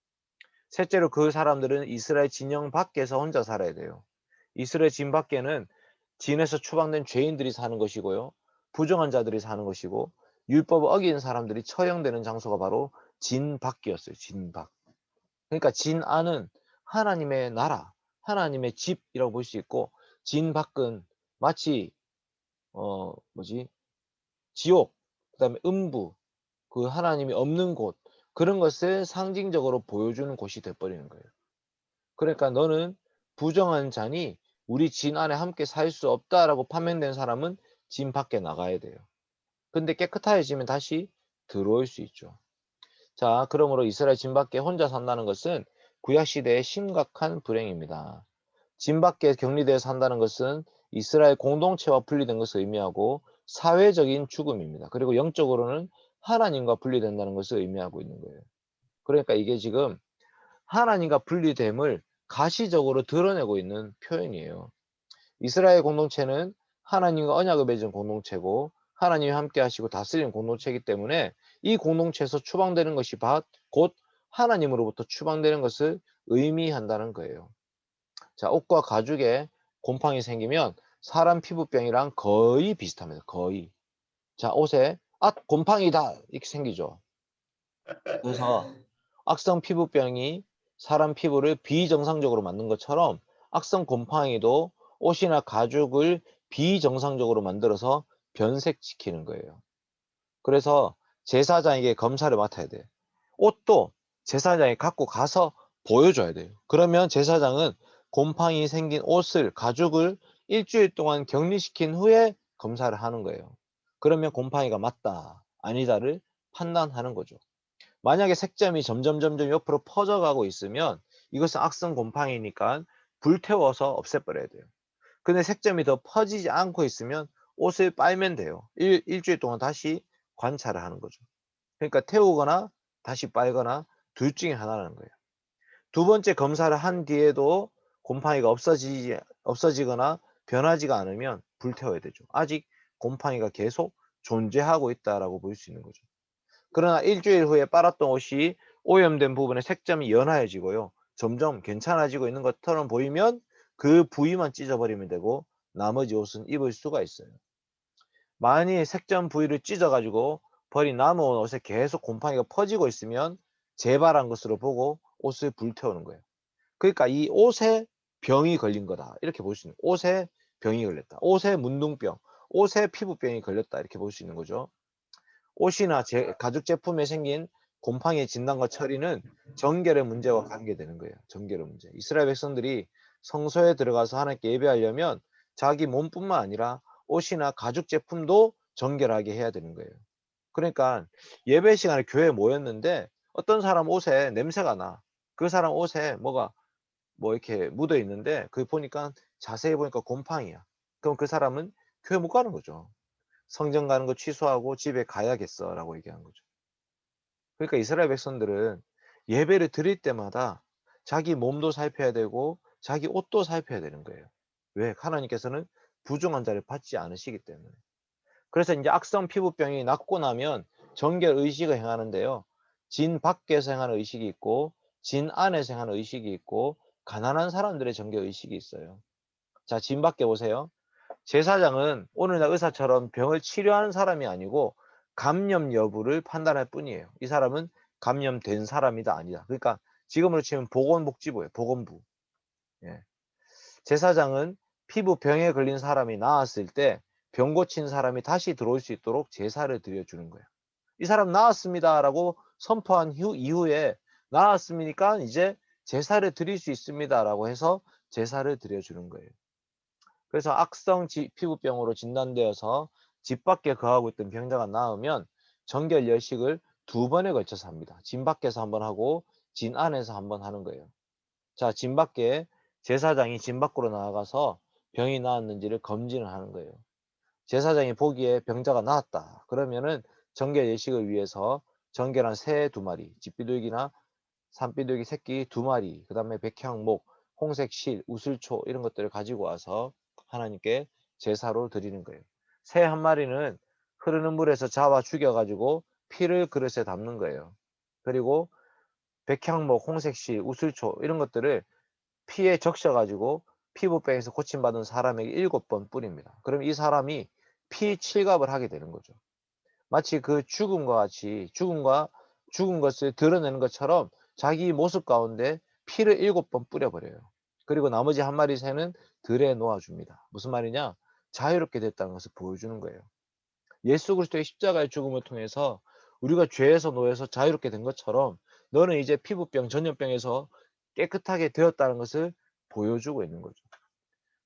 셋째로 그 사람들은 이스라엘 진영 밖에서 혼자 살아야 돼요. 이스라엘 진 밖에는 진에서 추방된 죄인들이 사는 것이고요. 부정한 자들이 사는 것이고 율법을 어긴 사람들이 처형되는 장소가 바로 진 밖이었어요. 진 밖. 그러니까 진 안은 하나님의 나라, 하나님의 집이라고 볼 수 있고 진 밖은 마치 뭐지? 지옥, 그다음에 음부, 그 하나님이 없는 곳, 그런 것을 상징적으로 보여주는 곳이 돼 버리는 거예요. 그러니까 너는 부정한 자니 우리 진 안에 함께 살 수 없다라고 판명된 사람은 진 밖에 나가야 돼요. 근데 깨끗해지면 다시 들어올 수 있죠. 자, 그러므로 이스라엘 진 밖에 혼자 산다는 것은 구약 시대의 심각한 불행입니다. 진 밖에 격리되어 산다는 것은 이스라엘 공동체와 분리된 것을 의미하고 사회적인 죽음입니다. 그리고 영적으로는 하나님과 분리된다는 것을 의미하고 있는 거예요. 그러니까 이게 지금 하나님과 분리됨을 가시적으로 드러내고 있는 표현이에요. 이스라엘 공동체는 하나님과 언약을 맺은 공동체고 하나님이 함께 하시고 다스리는 공동체이기 때문에 이 공동체에서 추방되는 것이 곧 하나님으로부터 추방되는 것을 의미한다는 거예요. 자, 옷과 가죽에 곰팡이 생기면 사람 피부병이랑 거의 비슷합니다. 거의. 자, 옷에 곰팡이다 이렇게 생기죠. 그래서 악성 피부병이 사람 피부를 비정상적으로 만든 것처럼 악성 곰팡이도 옷이나 가죽을 비정상적으로 만들어서 변색시키는 거예요. 그래서 제사장에게 검사를 맡아야 돼요. 옷도 제사장이 갖고 가서 보여줘야 돼요. 그러면 제사장은 곰팡이 생긴 옷을, 가죽을 일주일 동안 격리시킨 후에 검사를 하는 거예요. 그러면 곰팡이가 맞다, 아니다를 판단하는 거죠. 만약에 색점이 점점 옆으로 퍼져가고 있으면 이것은 악성 곰팡이니까 불태워서 없애버려야 돼요. 근데 색점이 더 퍼지지 않고 있으면 옷을 빨면 돼요. 일주일 동안 다시 관찰을 하는 거죠. 그러니까 태우거나 다시 빨거나 둘 중에 하나라는 거예요. 두 번째 검사를 한 뒤에도 곰팡이가 없어지거나 변하지가 않으면 불태워야 되죠. 아직 곰팡이가 계속 존재하고 있다라고 볼 수 있는 거죠. 그러나 일주일 후에 빨았던 옷이 오염된 부분에 색점이 연하여지고요. 점점 괜찮아지고 있는 것처럼 보이면 그 부위만 찢어버리면 되고 나머지 옷은 입을 수가 있어요. 만일 색점 부위를 찢어가지고 버린 남은 옷에 계속 곰팡이가 퍼지고 있으면 재발한 것으로 보고 옷을 불태우는 거예요. 그러니까 이 옷에 병이 걸린 거다 이렇게 볼 수 있는 거예요. 옷에 병이 걸렸다. 옷에 문둥병, 옷에 피부병이 걸렸다 이렇게 볼 수 있는 거죠. 옷이나 가죽 제품에 생긴 곰팡이 진단과 처리는 정결의 문제와 관계되는 거예요. 정결의 문제. 이스라엘 백성들이 성소에 들어가서 하나님께 예배하려면 자기 몸뿐만 아니라 옷이나 가죽 제품도 정결하게 해야 되는 거예요. 그러니까 예배 시간에 교회에 모였는데 어떤 사람 옷에 냄새가 나. 그 사람 옷에 뭐가 뭐 이렇게 묻어 있는데 그 보니까 자세히 보니까 곰팡이야. 그럼 그 사람은 교회 못 가는 거죠. 성전 가는 거 취소하고 집에 가야겠어라고 얘기한 거죠. 그러니까 이스라엘 백성들은 예배를 드릴 때마다 자기 몸도 살펴야 되고 자기 옷도 살펴야 되는 거예요. 왜? 하나님께서는 부정한 자를 받지 않으시기 때문에. 그래서 이제 악성 피부병이 낫고 나면 정결 의식을 행하는데요. 진 밖에서 행하는 의식이 있고 진 안에서 행하는 의식이 있고 가난한 사람들의 정결 의식이 있어요. 자, 진 밖에 보세요. 제사장은 오늘날 의사처럼 병을 치료하는 사람이 아니고 감염 여부를 판단할 뿐이에요. 이 사람은 감염된 사람이다 아니다. 그러니까 지금으로 치면 보건복지부예요. 보건부. 예. 제사장은 피부병에 걸린 사람이 나았을 때 병 고친 사람이 다시 들어올 수 있도록 제사를 드려주는 거예요. 이 사람 나았습니다라고 선포한 이후에 나았습니까? 이제 제사를 드릴 수 있습니다라고 해서 제사를 드려주는 거예요. 그래서 악성 피부병으로 진단되어서 집 밖에 거하고 있던 병자가 나으면 정결 열식을 2번에 걸쳐서 합니다. 진 밖에서 한번 하고 진 안에서 한번 하는 거예요. 자, 진 밖에 제사장이 진 밖으로 나아가서 병이 나았는지를 검진을 하는 거예요. 제사장이 보기에 병자가 나았다. 그러면은 정결 예식을 위해서 정결한 새 2마리, 집비둘기나 산비둘기 새끼 2마리, 그 다음에 백향목, 홍색 실, 우슬초 이런 것들을 가지고 와서 하나님께 제사로 드리는 거예요. 새 1마리는 흐르는 물에서 잡아 죽여가지고 피를 그릇에 담는 거예요. 그리고 백향목, 홍색 실, 우슬초 이런 것들을 피에 적셔가지고 피부병에서 고침받은 사람에게 7번 뿌립니다. 그럼 이 사람이 피 칠갑을 하게 되는 거죠. 마치 그 죽음과 같이 죽은 것을 드러내는 것처럼 자기 모습 가운데 피를 7번 뿌려버려요. 그리고 나머지 1마리 새는 들에 놓아줍니다. 무슨 말이냐? 자유롭게 됐다는 것을 보여주는 거예요. 예수 그리스도의 십자가의 죽음을 통해서 우리가 죄에서 놓여서 자유롭게 된 것처럼 너는 이제 피부병, 전염병에서 깨끗하게 되었다는 것을 보여주고 있는 거죠.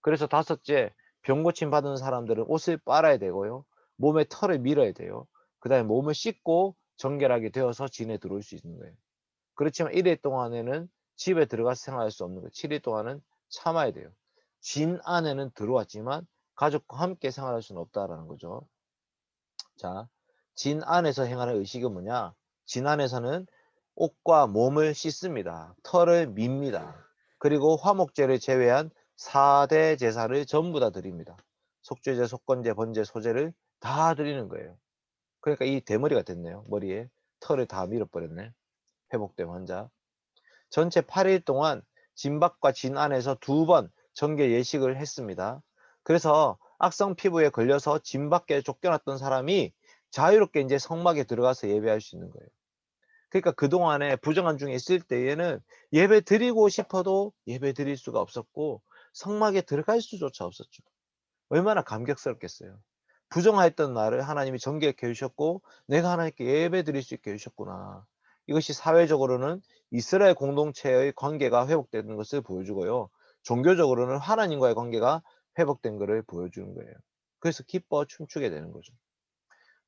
그래서 5째, 병 고침 받은 사람들은 옷을 빨아야 되고요. 몸에 털을 밀어야 돼요. 그 다음에 몸을 씻고 정결하게 되어서 진에 들어올 수 있는 거예요. 그렇지만 1일 동안에는 집에 들어가서 생활할 수 없는 거예요. 7일 동안은 참아야 돼요. 진 안에는 들어왔지만 가족과 함께 생활할 수는 없다라는 거죠. 자, 진 안에서 행하는 의식은 뭐냐? 진 안에서는 옷과 몸을 씻습니다. 털을 밉니다. 그리고 화목제를 제외한 4대 제사를 전부 다 드립니다. 속죄제, 속건제, 번제, 소제를 다 드리는 거예요. 그러니까 이 대머리가 됐네요. 머리에 털을 다 밀어버렸네. 회복된 환자. 전체 8일 동안 진 밖과 진 안에서 2번 정결 예식을 했습니다. 그래서 악성 피부에 걸려서 진 밖에 쫓겨났던 사람이 자유롭게 이제 성막에 들어가서 예배할 수 있는 거예요. 그러니까 그동안에 부정한 중에 있을 때에는 예배 드리고 싶어도 예배 드릴 수가 없었고 성막에 들어갈 수조차 없었죠. 얼마나 감격스럽겠어요. 부정하였던 나를 하나님이 정결케 해주셨고 내가 하나님께 예배 드릴 수 있게 해주셨구나. 이것이 사회적으로는 이스라엘 공동체의 관계가 회복되는 것을 보여주고요. 종교적으로는 하나님과의 관계가 회복된 것을 보여주는 거예요. 그래서 기뻐 춤추게 되는 거죠.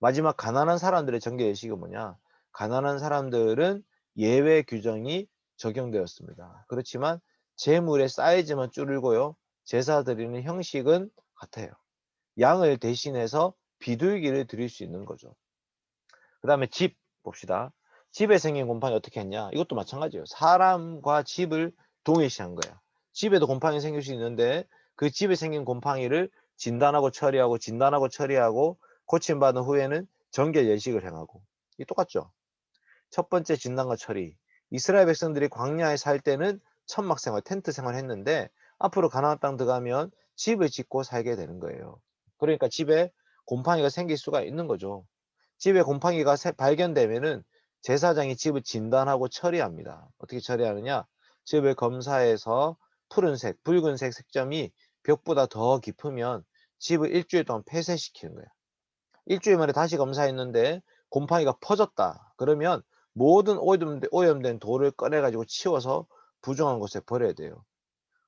마지막 가난한 사람들의 정결 예식은 뭐냐? 가난한 사람들은 예외 규정이 적용되었습니다. 그렇지만 재물의 사이즈만 줄고요. 제사 드리는 형식은 같아요. 양을 대신해서 비둘기를 드릴 수 있는 거죠. 그 다음에 집 봅시다. 집에 생긴 곰팡이 어떻게 했냐? 이것도 마찬가지예요. 사람과 집을 동일시한 거야. 집에도 곰팡이 생길 수 있는데 그 집에 생긴 곰팡이를 진단하고 처리하고 진단하고 처리하고 고침받은 후에는 정결 예식을 행하고 이 똑같죠. 첫 번째 진단과 처리. 이스라엘 백성들이 광야에 살 때는 천막 생활, 텐트 생활 했는데 앞으로 가나안 땅 들어가면 집을 짓고 살게 되는 거예요. 그러니까 집에 곰팡이가 생길 수가 있는 거죠. 집에 곰팡이가 발견되면은 제사장이 집을 진단하고 처리합니다. 어떻게 처리하느냐? 집을 검사해서 푸른색, 붉은색 색점이 벽보다 더 깊으면 집을 일주일 동안 폐쇄시키는 거야. 일주일 만에 다시 검사했는데 곰팡이가 퍼졌다. 그러면 모든 오염된 돌을 꺼내가지고 치워서 부정한 곳에 버려야 돼요.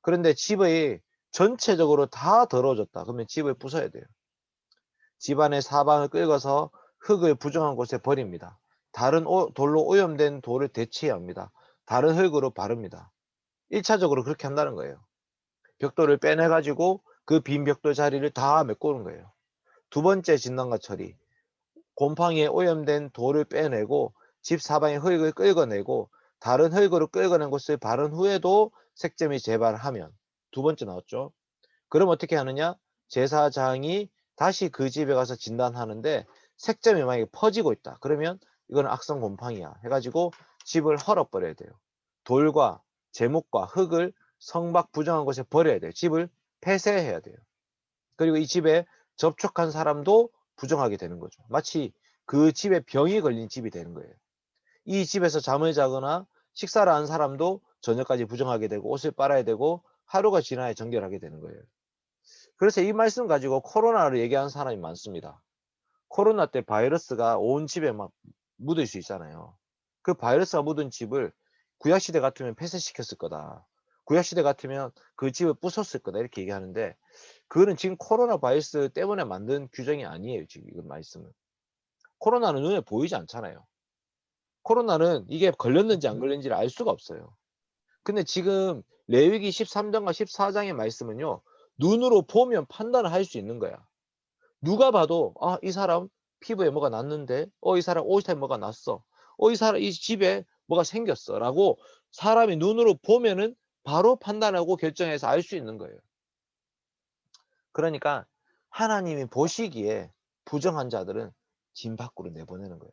그런데 집의 전체적으로 다 더러워졌다. 그러면 집을 부숴야 돼요. 집안의 사방을 긁어서 흙을 부정한 곳에 버립니다. 다른 돌로 오염된 돌을 대체해야 합니다. 다른 흙으로 바릅니다. 1차적으로 그렇게 한다는 거예요. 벽돌을 빼내가지고 그 빈 벽돌 자리를 다 메꾸는 거예요. 두 번째 진단과 처리. 곰팡이에 오염된 돌을 빼내고 집 사방의 흙을 끌어내고 다른 흙으로 끌어낸 곳을 바른 후에도 색점이 재발하면, 두 번째 나왔죠. 그럼 어떻게 하느냐? 제사장이 다시 그 집에 가서 진단하는데 색점이 만약에 퍼지고 있다. 그러면 이건 악성 곰팡이야 해가지고 집을 헐어버려야 돼요. 돌과 제목과 흙을 성박 부정한 곳에 버려야 돼요. 집을 폐쇄해야 돼요. 그리고 이 집에 접촉한 사람도 부정하게 되는 거죠. 마치 그 집에 병이 걸린 집이 되는 거예요. 이 집에서 잠을 자거나 식사를 한 사람도 저녁까지 부정하게 되고 옷을 빨아야 되고 하루가 지나야 정결하게 되는 거예요. 그래서 이 말씀 가지고 코로나를 얘기하는 사람이 많습니다. 코로나 때 바이러스가 온 집에 막 묻을 수 있잖아요. 그 바이러스가 묻은 집을 구약시대 같으면 폐쇄시켰을 거다. 구약시대 같으면 그 집을 부쉈을 거다. 이렇게 얘기하는데 그거는 지금 코로나 바이러스 때문에 만든 규정이 아니에요. 지금 이건 말씀은. 코로나는 눈에 보이지 않잖아요. 코로나는 이게 걸렸는지 안 걸렸는지를 알 수가 없어요. 근데 지금 레위기 13장과 14장의 말씀은요. 눈으로 보면 판단을 할 수 있는 거야. 누가 봐도 이 사람 피부에 뭐가 났는데 이 사람 옷에 뭐가 났어. 이 사람 이 집에 뭐가 생겼어 라고 사람이 눈으로 보면은 바로 판단하고 결정해서 알 수 있는 거예요. 그러니까 하나님이 보시기에 부정한 자들은 진 밖으로 내보내는 거예요.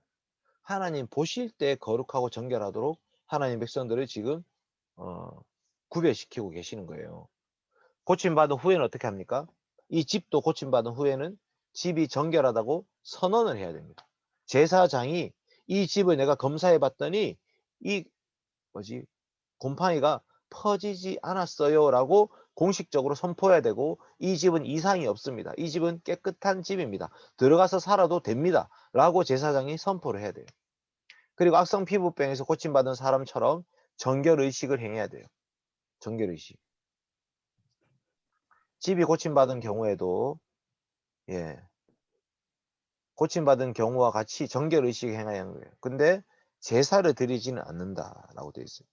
하나님 보실 때 거룩하고 정결하도록 하나님 백성들을 지금 구별시키고 계시는 거예요. 고침받은 후에는 어떻게 합니까? 이 집도 고침받은 후에는 집이 정결하다고 선언을 해야 됩니다. 제사장이 이 집을 내가 검사해 봤더니 이 곰팡이가 퍼지지 않았어요 라고 공식적으로 선포해야 되고, 이 집은 이상이 없습니다. 이 집은 깨끗한 집입니다. 들어가서 살아도 됩니다 라고 제사장이 선포를 해야 돼요. 그리고 악성 피부병에서 고침받은 사람처럼 정결의식을 행해야 돼요. 정결의식. 집이 고침받은 경우에도 고침받은 경우와 같이 정결의식을 행해야 하는 거예요. 근데 제사를 드리지는 않는다라고 되어 있어요.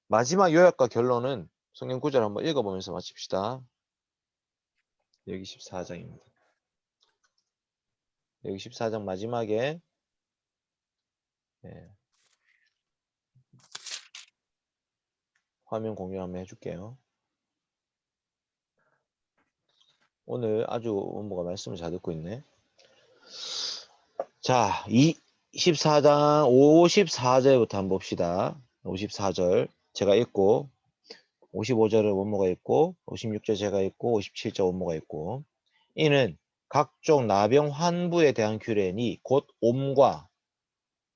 마지막 요약과 결론은 성경 구절 한번 읽어보면서 마칩시다. 여기 14장입니다. 여기 14장 마지막에 화면 공유 한번 해줄게요. 오늘 아주 원모가 말씀을 잘 듣고 있네. 자, 24장 54절부터 한번 봅시다. 54절 제가 읽고 55절을 원모가 읽고 56절 제가 읽고 57절 원모가 읽고, 이는 각종 나병 환부에 대한 규례니 곧 옴과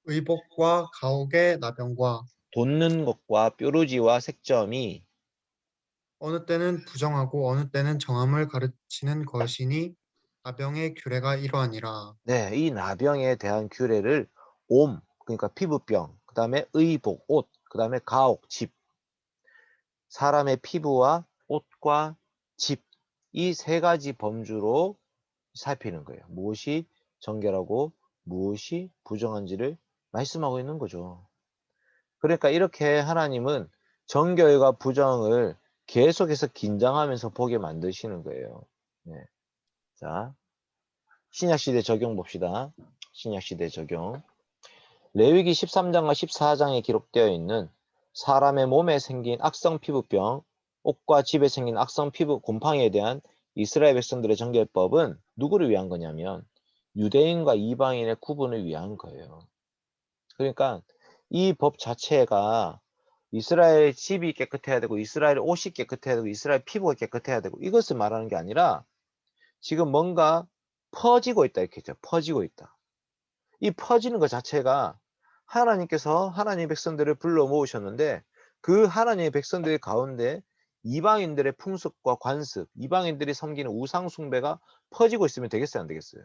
의복과 가옥의 나병과 돋는 것과 뾰루지와 색점이 어느 때는 부정하고 어느 때는 정함을 가르치는 것이니 나병의 규례가 이러하니라. 이 나병에 대한 규례를 그러니까 피부병, 그 다음에 의복, 옷, 그 다음에 가옥, 집, 사람의 피부와 옷과 집, 이 세 가지 범주로 살피는 거예요. 무엇이 정결하고 무엇이 부정한지를 말씀하고 있는 거죠. 그러니까 이렇게 하나님은 정결과 부정을 계속해서 긴장하면서 보게 만드시는 거예요. 자, 신약시대 적용 봅시다. 신약시대 적용. 레위기 13장과 14장에 기록되어 있는 사람의 몸에 생긴 악성 피부병, 옷과 집에 생긴 악성 피부 곰팡이에 대한 이스라엘 백성들의 정결법은 누구를 위한 거냐면 유대인과 이방인의 구분을 위한 거예요. 그러니까 이 법 자체가 이스라엘 집이 깨끗해야 되고 이스라엘 옷이 깨끗해야 되고 이스라엘 피부가 깨끗해야 되고 이것을 말하는 게 아니라 지금 뭔가 퍼지고 있다 이렇게 했죠. 퍼지고 있다. 이 퍼지는 것 자체가 하나님께서 하나님의 백성들을 불러 모으셨는데 그 하나님의 백성들 가운데 이방인들의 풍습과 관습, 이방인들이 섬기는 우상 숭배가 퍼지고 있으면 되겠어요, 안 되겠어요?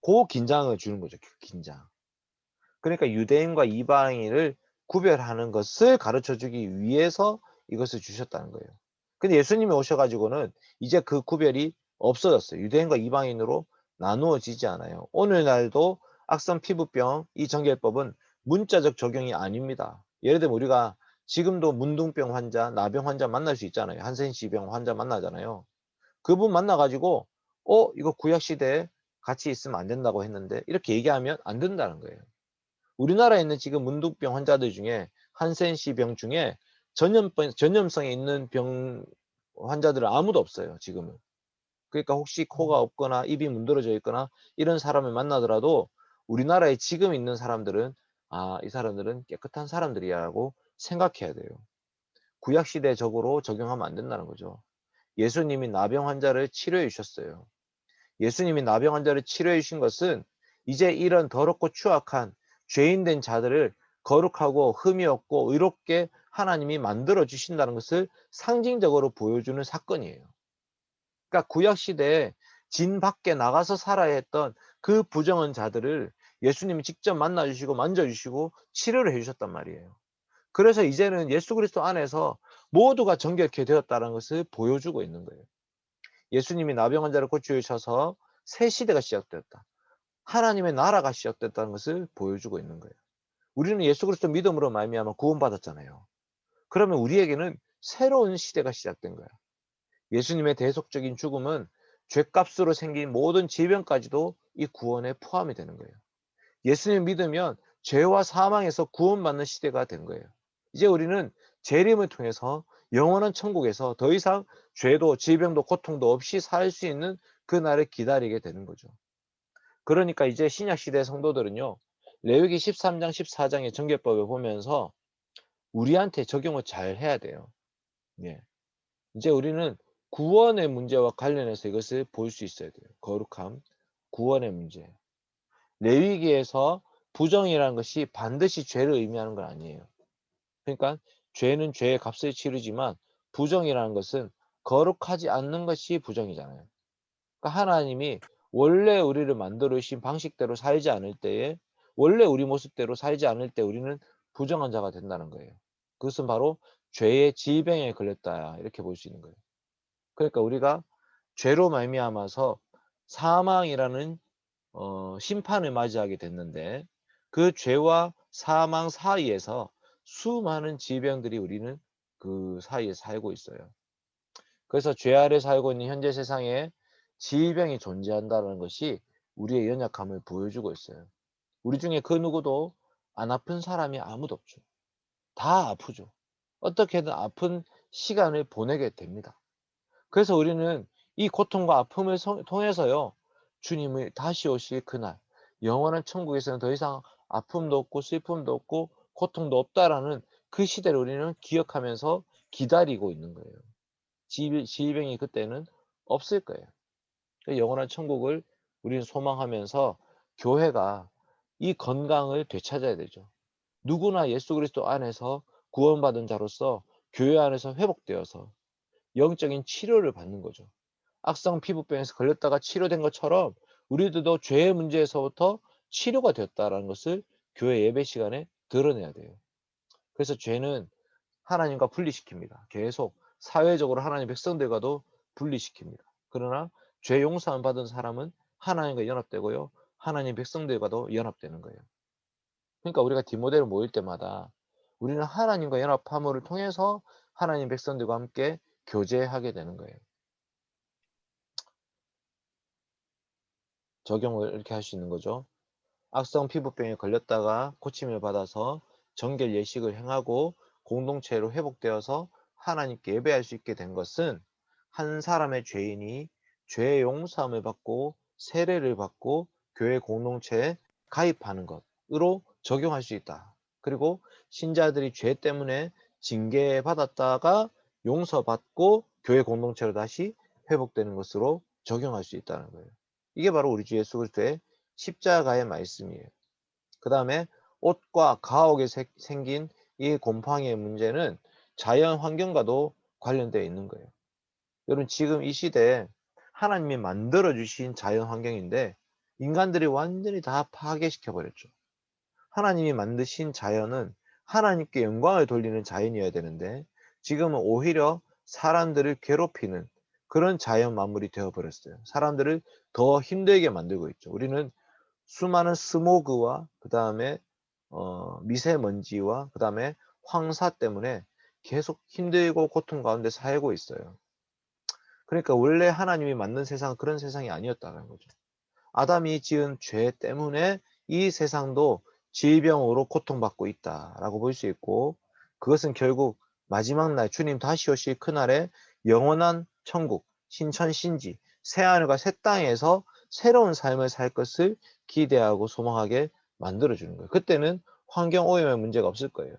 그 긴장을 주는 거죠. 그 긴장. 그러니까 유대인과 이방인을 구별하는 것을 가르쳐 주기 위해서 이것을 주셨다는 거예요. 근데 예수님이 오셔가지고는 이제 그 구별이 없어졌어요. 유대인과 이방인으로 나누어지지 않아요. 오늘날도 악성 피부병 이 정결법은 문자적 적용이 아닙니다. 예를 들면 우리가 지금도 문둥병 환자, 나병 환자 만날 수 있잖아요. 한센시병 환자 만나잖아요. 그분 만나가지고 이거 구약시대에 같이 있으면 안 된다고 했는데 이렇게 얘기하면 안 된다는 거예요. 우리나라에 있는 지금 문둥병 환자들 중에 한센시병 중에 전염성이 있는 병 환자들은 아무도 없어요, 지금은. 그러니까 혹시 코가 없거나 입이 문드러져 있거나 이런 사람을 만나더라도 우리나라에 지금 있는 사람들은 '아, 이 사람들은 깨끗한 사람들이야.'라고 생각해야 돼요. 구약시대적으로 적용하면 안 된다는 거죠. 예수님이 나병 환자를 치료해 주셨어요. 예수님이 나병 환자를 치료해 주신 것은 이제 이런 더럽고 추악한 죄인 된 자들을 거룩하고 흠이 없고 의롭게 하나님이 만들어 주신다는 것을 상징적으로 보여주는 사건이에요. 그러니까 구약 시대에 진 밖에 나가서 살아야 했던 그 부정한 자들을 예수님이 직접 만나 주시고 만져 주시고 치료를 해 주셨단 말이에요. 그래서 이제는 예수 그리스도 안에서 모두가 정결케 되었다는 것을 보여주고 있는 거예요. 예수님이 나병 환자를 고쳐 주셔서 새 시대가 시작되었다. 하나님의 나라가 시작됐다는 것을 보여주고 있는 거예요. 우리는 예수 그리스도 믿음으로 말미암아 구원받았잖아요. 그러면 우리에게는 새로운 시대가 시작된 거야. 예수님의 대속적인 죽음은 죗값으로 생긴 모든 질병까지도 이 구원에 포함이 되는 거예요. 예수님 믿으면 죄와 사망에서 구원받는 시대가 된 거예요. 이제 우리는 재림을 통해서 영원한 천국에서 더 이상 죄도 질병도 고통도 없이 살 수 있는 그날을 기다리게 되는 거죠. 그러니까 이제 신약 시대 성도들은요. 레위기 13장 14장의 정결법을 보면서 우리한테 적용을 잘 해야 돼요. 예. 이제 우리는 구원의 문제와 관련해서 이것을 볼 수 있어야 돼요. 거룩함, 구원의 문제. 레위기에서 부정이라는 것이 반드시 죄를 의미하는 건 아니에요. 그러니까 죄는 죄의 값을 치르지만 부정이라는 것은 거룩하지 않는 것이 부정이잖아요. 그러니까 하나님이 원래 우리를 만들어 주신 방식대로 살지 않을 때에 원래 우리 모습대로 살지 않을 때 우리는 부정한 자가 된다는 거예요. 그것은 바로 죄의 질병에 걸렸다 이렇게 볼 수 있는 거예요. 그러니까 우리가 죄로 말미암아서 사망이라는 심판을 맞이하게 됐는데 그 죄와 사망 사이에서 수많은 질병들이 우리는 그 사이에 살고 있어요. 그래서 죄 아래 살고 있는 현재 세상에 질병이 존재한다는 것이 우리의 연약함을 보여주고 있어요. 우리 중에 그 누구도 안 아픈 사람이 아무도 없죠. 다 아프죠. 어떻게든 아픈 시간을 보내게 됩니다. 그래서 우리는 이 고통과 아픔을 통해서요. 주님을 다시 오실 그날 영원한 천국에서는 더 이상 아픔도 없고 슬픔도 없고 고통도 없다라는 그 시대를 우리는 기억하면서 기다리고 있는 거예요. 질병이 그때는 없을 거예요. 그 영원한 천국을 우리는 소망하면서 교회가 이 건강을 되찾아야 되죠. 누구나 예수 그리스도 안에서 구원받은 자로서 교회 안에서 회복되어서 영적인 치료를 받는 거죠. 악성 피부병에서 걸렸다가 치료된 것처럼 우리들도 죄의 문제에서부터 치료가 되었다라는 것을 교회 예배 시간에 드러내야 돼요. 그래서 죄는 하나님과 분리시킵니다. 계속 사회적으로 하나님 백성들과도 분리시킵니다. 그러나 죄 용서함 받은 사람은 하나님과 연합되고요. 하나님 백성들과도 연합되는 거예요. 그러니까 우리가 디모데로 모일 때마다 우리는 하나님과 연합함을 통해서 하나님 백성들과 함께 교제하게 되는 거예요. 적용을 이렇게 할 수 있는 거죠. 악성 피부병에 걸렸다가 고침을 받아서 정결 예식을 행하고 공동체로 회복되어서 하나님께 예배할 수 있게 된 것은 한 사람의 죄인이 죄 용서함을 받고 세례를 받고 교회 공동체에 가입하는 것으로 적용할 수 있다. 그리고 신자들이 죄 때문에 징계받았다가 용서받고 교회 공동체로 다시 회복되는 것으로 적용할 수 있다는 거예요. 이게 바로 우리 주 예수 그리스도의 십자가의 말씀이에요. 그 다음에 옷과 가옥에 생긴 이 곰팡이의 문제는 자연 환경과도 관련되어 있는 거예요. 여러분 지금 이 시대에 하나님이 만들어 주신 자연 환경인데 인간들이 완전히 다 파괴시켜 버렸죠. 하나님이 만드신 자연은 하나님께 영광을 돌리는 자연이어야 되는데 지금은 오히려 사람들을 괴롭히는 그런 자연 만물이 되어 버렸어요. 사람들을 더 힘들게 만들고 있죠. 우리는 수많은 스모그와 그다음에 미세먼지와 그다음에 황사 때문에 계속 힘들고 고통 가운데 살고 있어요. 그러니까 원래 하나님이 만든 세상은 그런 세상이 아니었다는 거죠. 아담이 지은 죄 때문에 이 세상도 질병으로 고통받고 있다라고 볼 수 있고, 그것은 결국 마지막 날 주님 다시 오실 그날에 영원한 천국, 신천신지, 새하늘과 새 땅에서 새로운 삶을 살 것을 기대하고 소망하게 만들어 주는 거예요. 그때는 환경 오염의 문제가 없을 거예요.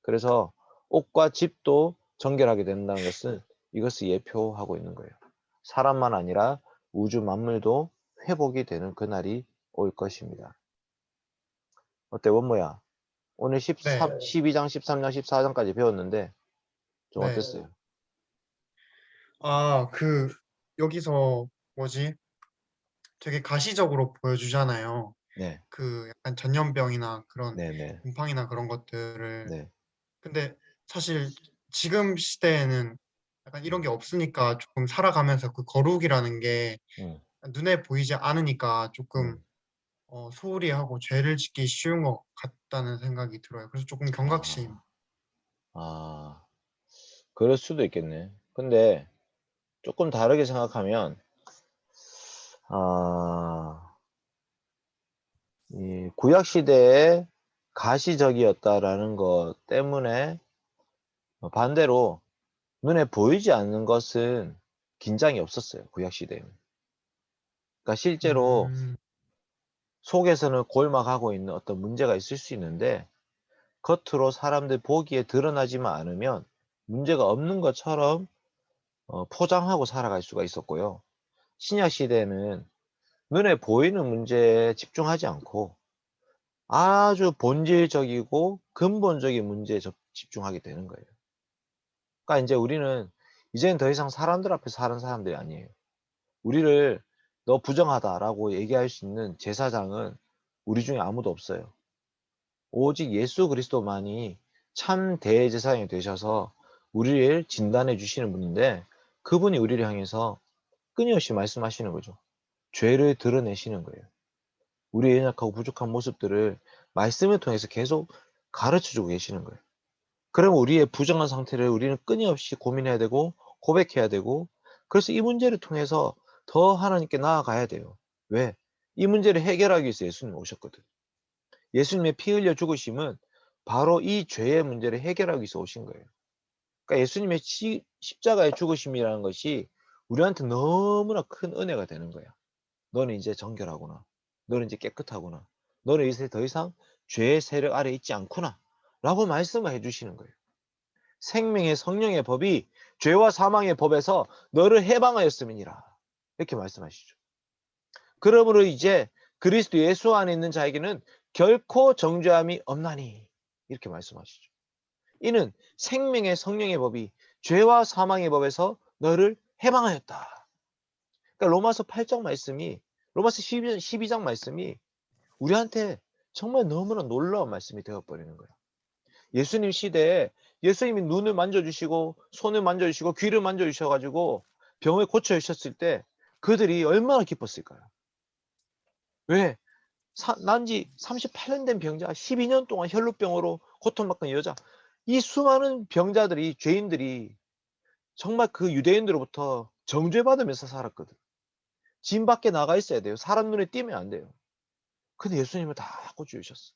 그래서 옷과 집도 정결하게 된다는 것은 이것을 예표하고 있는 거예요. 사람만 아니라 우주 만물도 회복이 되는 그날이 올 것입니다. 어때, 원모야? 오늘 네, 12장, 13장, 14장까지 배웠는데 좀 네. 어땠어요? 아, 여기서 뭐지? 되게 가시적으로 보여주잖아요. 네, 약간 전염병이나 그런 네, 네, 곰팡이나 그런 것들을. 네, 근데 사실 지금 시대에는 약간 이런 음, 게 없으니까 조금 살아가면서 그 거룩이라는 게 음, 눈에 보이지 않으니까 조금 음. 소홀히 하고 죄를 짓기 쉬운 것 같다는 생각이 들어요. 그래서 조금 경각심. 아, 아, 그럴 수도 있겠네. 근데 조금 다르게 생각하면, 아, 이 구약 시대에 가시적이었다라는 것 때문에 반대로 눈에 보이지 않는 것은 긴장이 없었어요. 구약 시대에는. 그러니까 실제로 음, 속에서는 골막하고 있는 어떤 문제가 있을 수 있는데 겉으로 사람들 보기에 드러나지만 않으면 문제가 없는 것처럼 포장하고 살아갈 수가 있었고요. 신약 시대에는 눈에 보이는 문제에 집중하지 않고 아주 본질적이고 근본적인 문제에 집중하게 되는 거예요. 그러니까 이제 우리는 이제는 더 이상 사람들 앞에 사는 사람들이 아니에요. 우리를 "너 부정하다."라고 얘기할 수 있는 제사장은 우리 중에 아무도 없어요. 오직 예수 그리스도만이 참 대제사장이 되셔서 우리를 진단해 주시는 분인데, 그분이 우리를 향해서 끊임없이 말씀하시는 거죠. 죄를 드러내시는 거예요. 우리의 연약하고 부족한 모습들을 말씀을 통해서 계속 가르쳐 주고 계시는 거예요. 그러면 우리의 부정한 상태를 우리는 끊임없이 고민해야 되고 고백해야 되고, 그래서 이 문제를 통해서 더 하나님께 나아가야 돼요. 왜? 이 문제를 해결하기 위해서 예수님이 오셨거든. 예수님의 피 흘려 죽으심은 바로 이 죄의 문제를 해결하기 위해서 오신 거예요. 그러니까 예수님의 십자가의 죽으심이라는 것이 우리한테 너무나 큰 은혜가 되는 거야. 너는 이제 정결하구나. 너는 이제 깨끗하구나. 너는 이제 더 이상 죄의 세력 아래 있지 않구나. 라고 말씀을 해 주시는 거예요. 생명의 성령의 법이 죄와 사망의 법에서 너를 해방하였음이니라. 이렇게 말씀하시죠. 그러므로 이제 그리스도 예수 안에 있는 자에게는 결코 정죄함이 없나니. 이렇게 말씀하시죠. 이는 생명의 성령의 법이 죄와 사망의 법에서 너를 해방하였다. 그러니까 로마서 8장 말씀이, 로마서 12장 말씀이 우리한테 정말 너무나 놀라운 말씀이 되어버리는 거예요. 예수님 시대에 예수님이 눈을 만져주시고 손을 만져주시고 귀를 만져주셔가지고 병을 고쳐주셨을 때 그들이 얼마나 기뻤을까요? 왜? 난지 38년 된 병자, 12년 동안 혈루병으로 고통받던 여자, 이 수많은 병자들이, 죄인들이 정말 그 유대인들로부터 정죄받으면서 살았거든. 진 밖에 나가 있어야 돼요. 사람 눈에 띄면 안 돼요. 근데 예수님은 다 고쳐주셨어.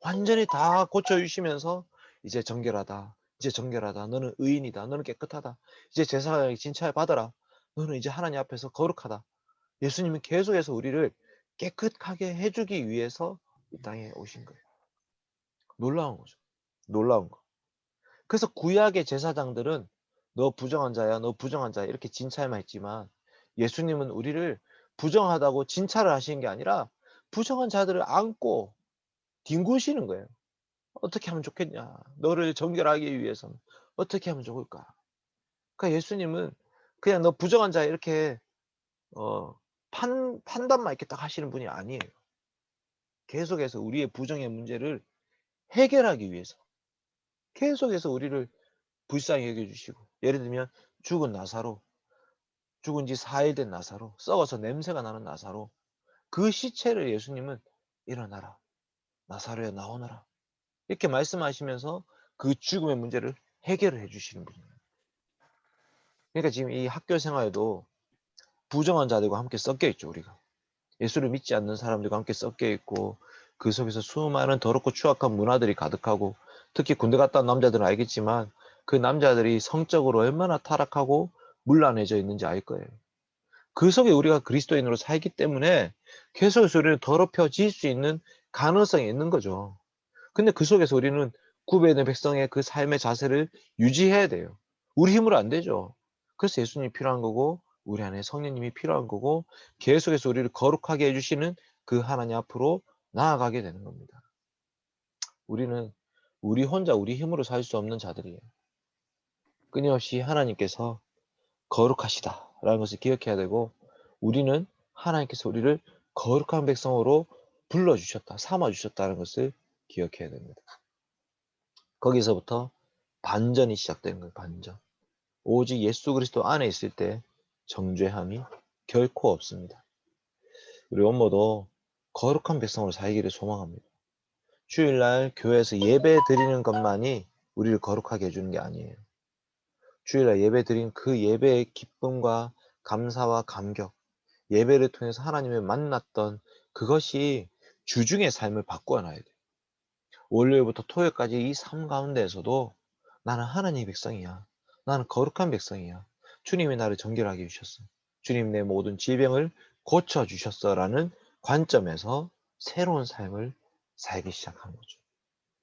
완전히 다 고쳐주시면서 이제 정결하다. 이제 정결하다. 너는 의인이다. 너는 깨끗하다. 이제 제사장의 진찰 받아라. 너는 이제 하나님 앞에서 거룩하다. 예수님은 계속해서 우리를 깨끗하게 해주기 위해서 이 땅에 오신 거예요. 놀라운 거죠. 놀라운 거. 그래서 구약의 제사장들은 너 부정한 자야, 너 부정한 자야 이렇게 진찰만 했지만, 예수님은 우리를 부정하다고 진찰을 하시는 게 아니라 부정한 자들을 안고 뒹구시는 거예요. 어떻게 하면 좋겠냐? 너를 정결하기 위해서는 어떻게 하면 좋을까? 그러니까 예수님은 그냥 너 부정한 자야 이렇게 어 판단만 이렇게 딱 하시는 분이 아니에요. 계속해서 우리의 부정의 문제를 해결하기 위해서 계속해서 우리를 불쌍히 여겨 주시고, 예를 들면 죽은 나사로, 죽은 지 4일 된 나사로, 썩어서 냄새가 나는 나사로, 그 시체를 예수님은 일어나라, 나사로야 나오너라, 이렇게 말씀하시면서 그 죽음의 문제를 해결을 해 주시는 분이에요. 그러니까 지금 이 학교 생활에도 부정한 자들과 함께 섞여 있죠, 우리가. 예수를 믿지 않는 사람들과 함께 섞여 있고, 그 속에서 수많은 더럽고 추악한 문화들이 가득하고, 특히 군대 갔다 온 남자들은 알겠지만 그 남자들이 성적으로 얼마나 타락하고 문란해져 있는지 알 거예요. 그 속에 우리가 그리스도인으로 살기 때문에 계속해서 우리는 더럽혀질 수 있는 가능성이 있는 거죠. 근데 그 속에서 우리는 구별된 백성의 그 삶의 자세를 유지해야 돼요. 우리 힘으로 안 되죠. 그래서 예수님이 필요한 거고, 우리 안에 성령님이 필요한 거고, 계속해서 우리를 거룩하게 해주시는 그 하나님 앞으로 나아가게 되는 겁니다. 우리는 우리 혼자 우리 힘으로 살 수 없는 자들이에요. 끊임없이 하나님께서 거룩하시다라는 것을 기억해야 되고, 우리는 하나님께서 우리를 거룩한 백성으로 불러주셨다, 삼아주셨다는 것을 기억해야 됩니다. 거기서부터 반전이 시작되는 거예요. 반전. 오직 예수 그리스도 안에 있을 때 정죄함이 결코 없습니다. 우리 원모도 거룩한 백성으로 살기를 소망합니다. 주일날 교회에서 예배 드리는 것만이 우리를 거룩하게 해주는 게 아니에요. 주일날 예배 드린 그 예배의 기쁨과 감사와 감격, 예배를 통해서 하나님을 만났던 그것이 주중의 삶을 바꾸어 놔야 돼요. 월요일부터 토요일까지 이 삶 가운데에서도 나는 하나님의 백성이야. 나는 거룩한 백성이야. 주님이 나를 정결하게 해주셨어. 주님 내 모든 질병을 고쳐주셨어라는 관점에서 새로운 삶을 살기 시작한 거죠.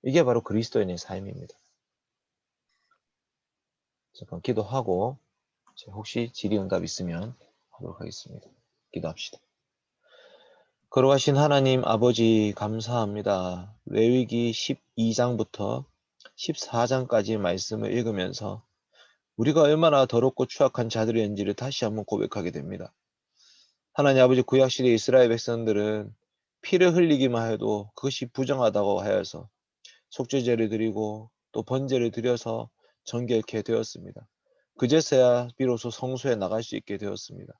이게 바로 그리스도인의 삶입니다. 잠깐 기도하고 혹시 질의응답 있으면 하도록 하겠습니다. 기도합시다. 거룩하신 하나님 아버지 감사합니다. 레위기 12장부터 14장까지의 말씀을 읽으면서 우리가 얼마나 더럽고 추악한 자들이었는지를 다시 한번 고백하게 됩니다. 하나님 아버지, 구약시대 이스라엘 백성들은 피를 흘리기만 해도 그것이 부정하다고 하여서 속죄제를 드리고 또 번제를 드려서 정결케 되었습니다. 그제서야 비로소 성소에 나갈 수 있게 되었습니다.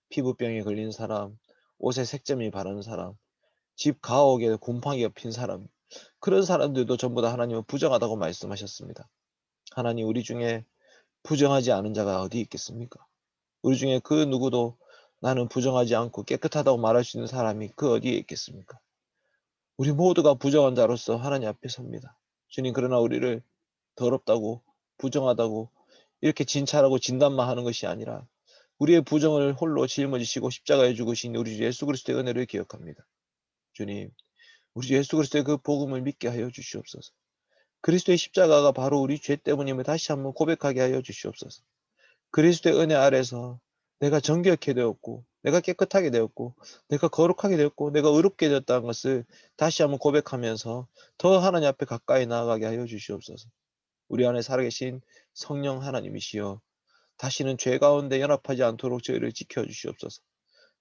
피부병에 걸린 사람, 옷에 색점이 바른 사람, 집 가옥에 곰팡이가 핀 사람, 그런 사람들도 전부 다 하나님은 부정하다고 말씀하셨습니다. 하나님, 우리 중에 부정하지 않은 자가 어디 있겠습니까? 우리 중에 그 누구도 나는 부정하지 않고 깨끗하다고 말할 수 있는 사람이 그 어디에 있겠습니까? 우리 모두가 부정한 자로서 하나님 앞에 섭니다. 주님, 그러나 우리를 더럽다고, 부정하다고 이렇게 진찰하고 진단만 하는 것이 아니라 우리의 부정을 홀로 짊어지시고 십자가에 죽으신 우리 주 예수 그리스도의 은혜를 기억합니다. 주님, 우리 주 예수 그리스도의 그 복음을 믿게 하여 주시옵소서. 그리스도의 십자가가 바로 우리 죄 때문임을 다시 한번 고백하게 하여 주시옵소서. 그리스도의 은혜 아래서 내가 정결케 되었고, 내가 깨끗하게 되었고, 내가 거룩하게 되었고, 내가 의롭게 되었다는 것을 다시 한번 고백하면서 더 하나님 앞에 가까이 나아가게 하여 주시옵소서. 우리 안에 살아계신 성령 하나님이시여, 다시는 죄 가운데 연합하지 않도록 저희를 지켜주시옵소서.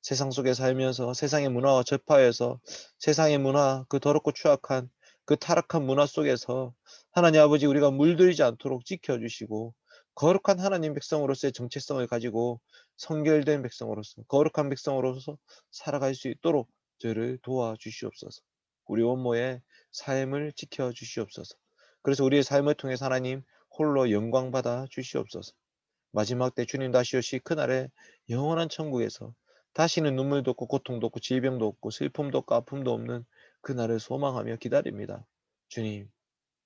세상 속에 살면서 세상의 문화와 접하여서 세상의 문화, 그 더럽고 추악한 그 타락한 문화 속에서 하나님 아버지, 우리가 물들이지 않도록 지켜주시고 거룩한 하나님 백성으로서의 정체성을 가지고 성결된 백성으로서 거룩한 백성으로서 살아갈 수 있도록 저를 도와주시옵소서. 우리 원모의 삶을 지켜주시옵소서. 그래서 우리의 삶을 통해서 하나님 홀로 영광 받아 주시옵소서. 마지막 때 주님 다시 오시 그날에 영원한 천국에서 다시는 눈물도 없고 고통도 없고 질병도 없고 슬픔도 없고 아픔도 없는 그날을 소망하며 기다립니다. 주님,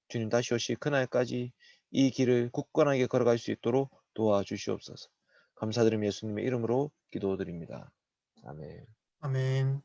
주님 다시 오시 그날까지 이 길을 굳건하게 걸어갈 수 있도록 도와주시옵소서. 감사드리며 예수님의 이름으로 기도드립니다. 아멘. 아멘.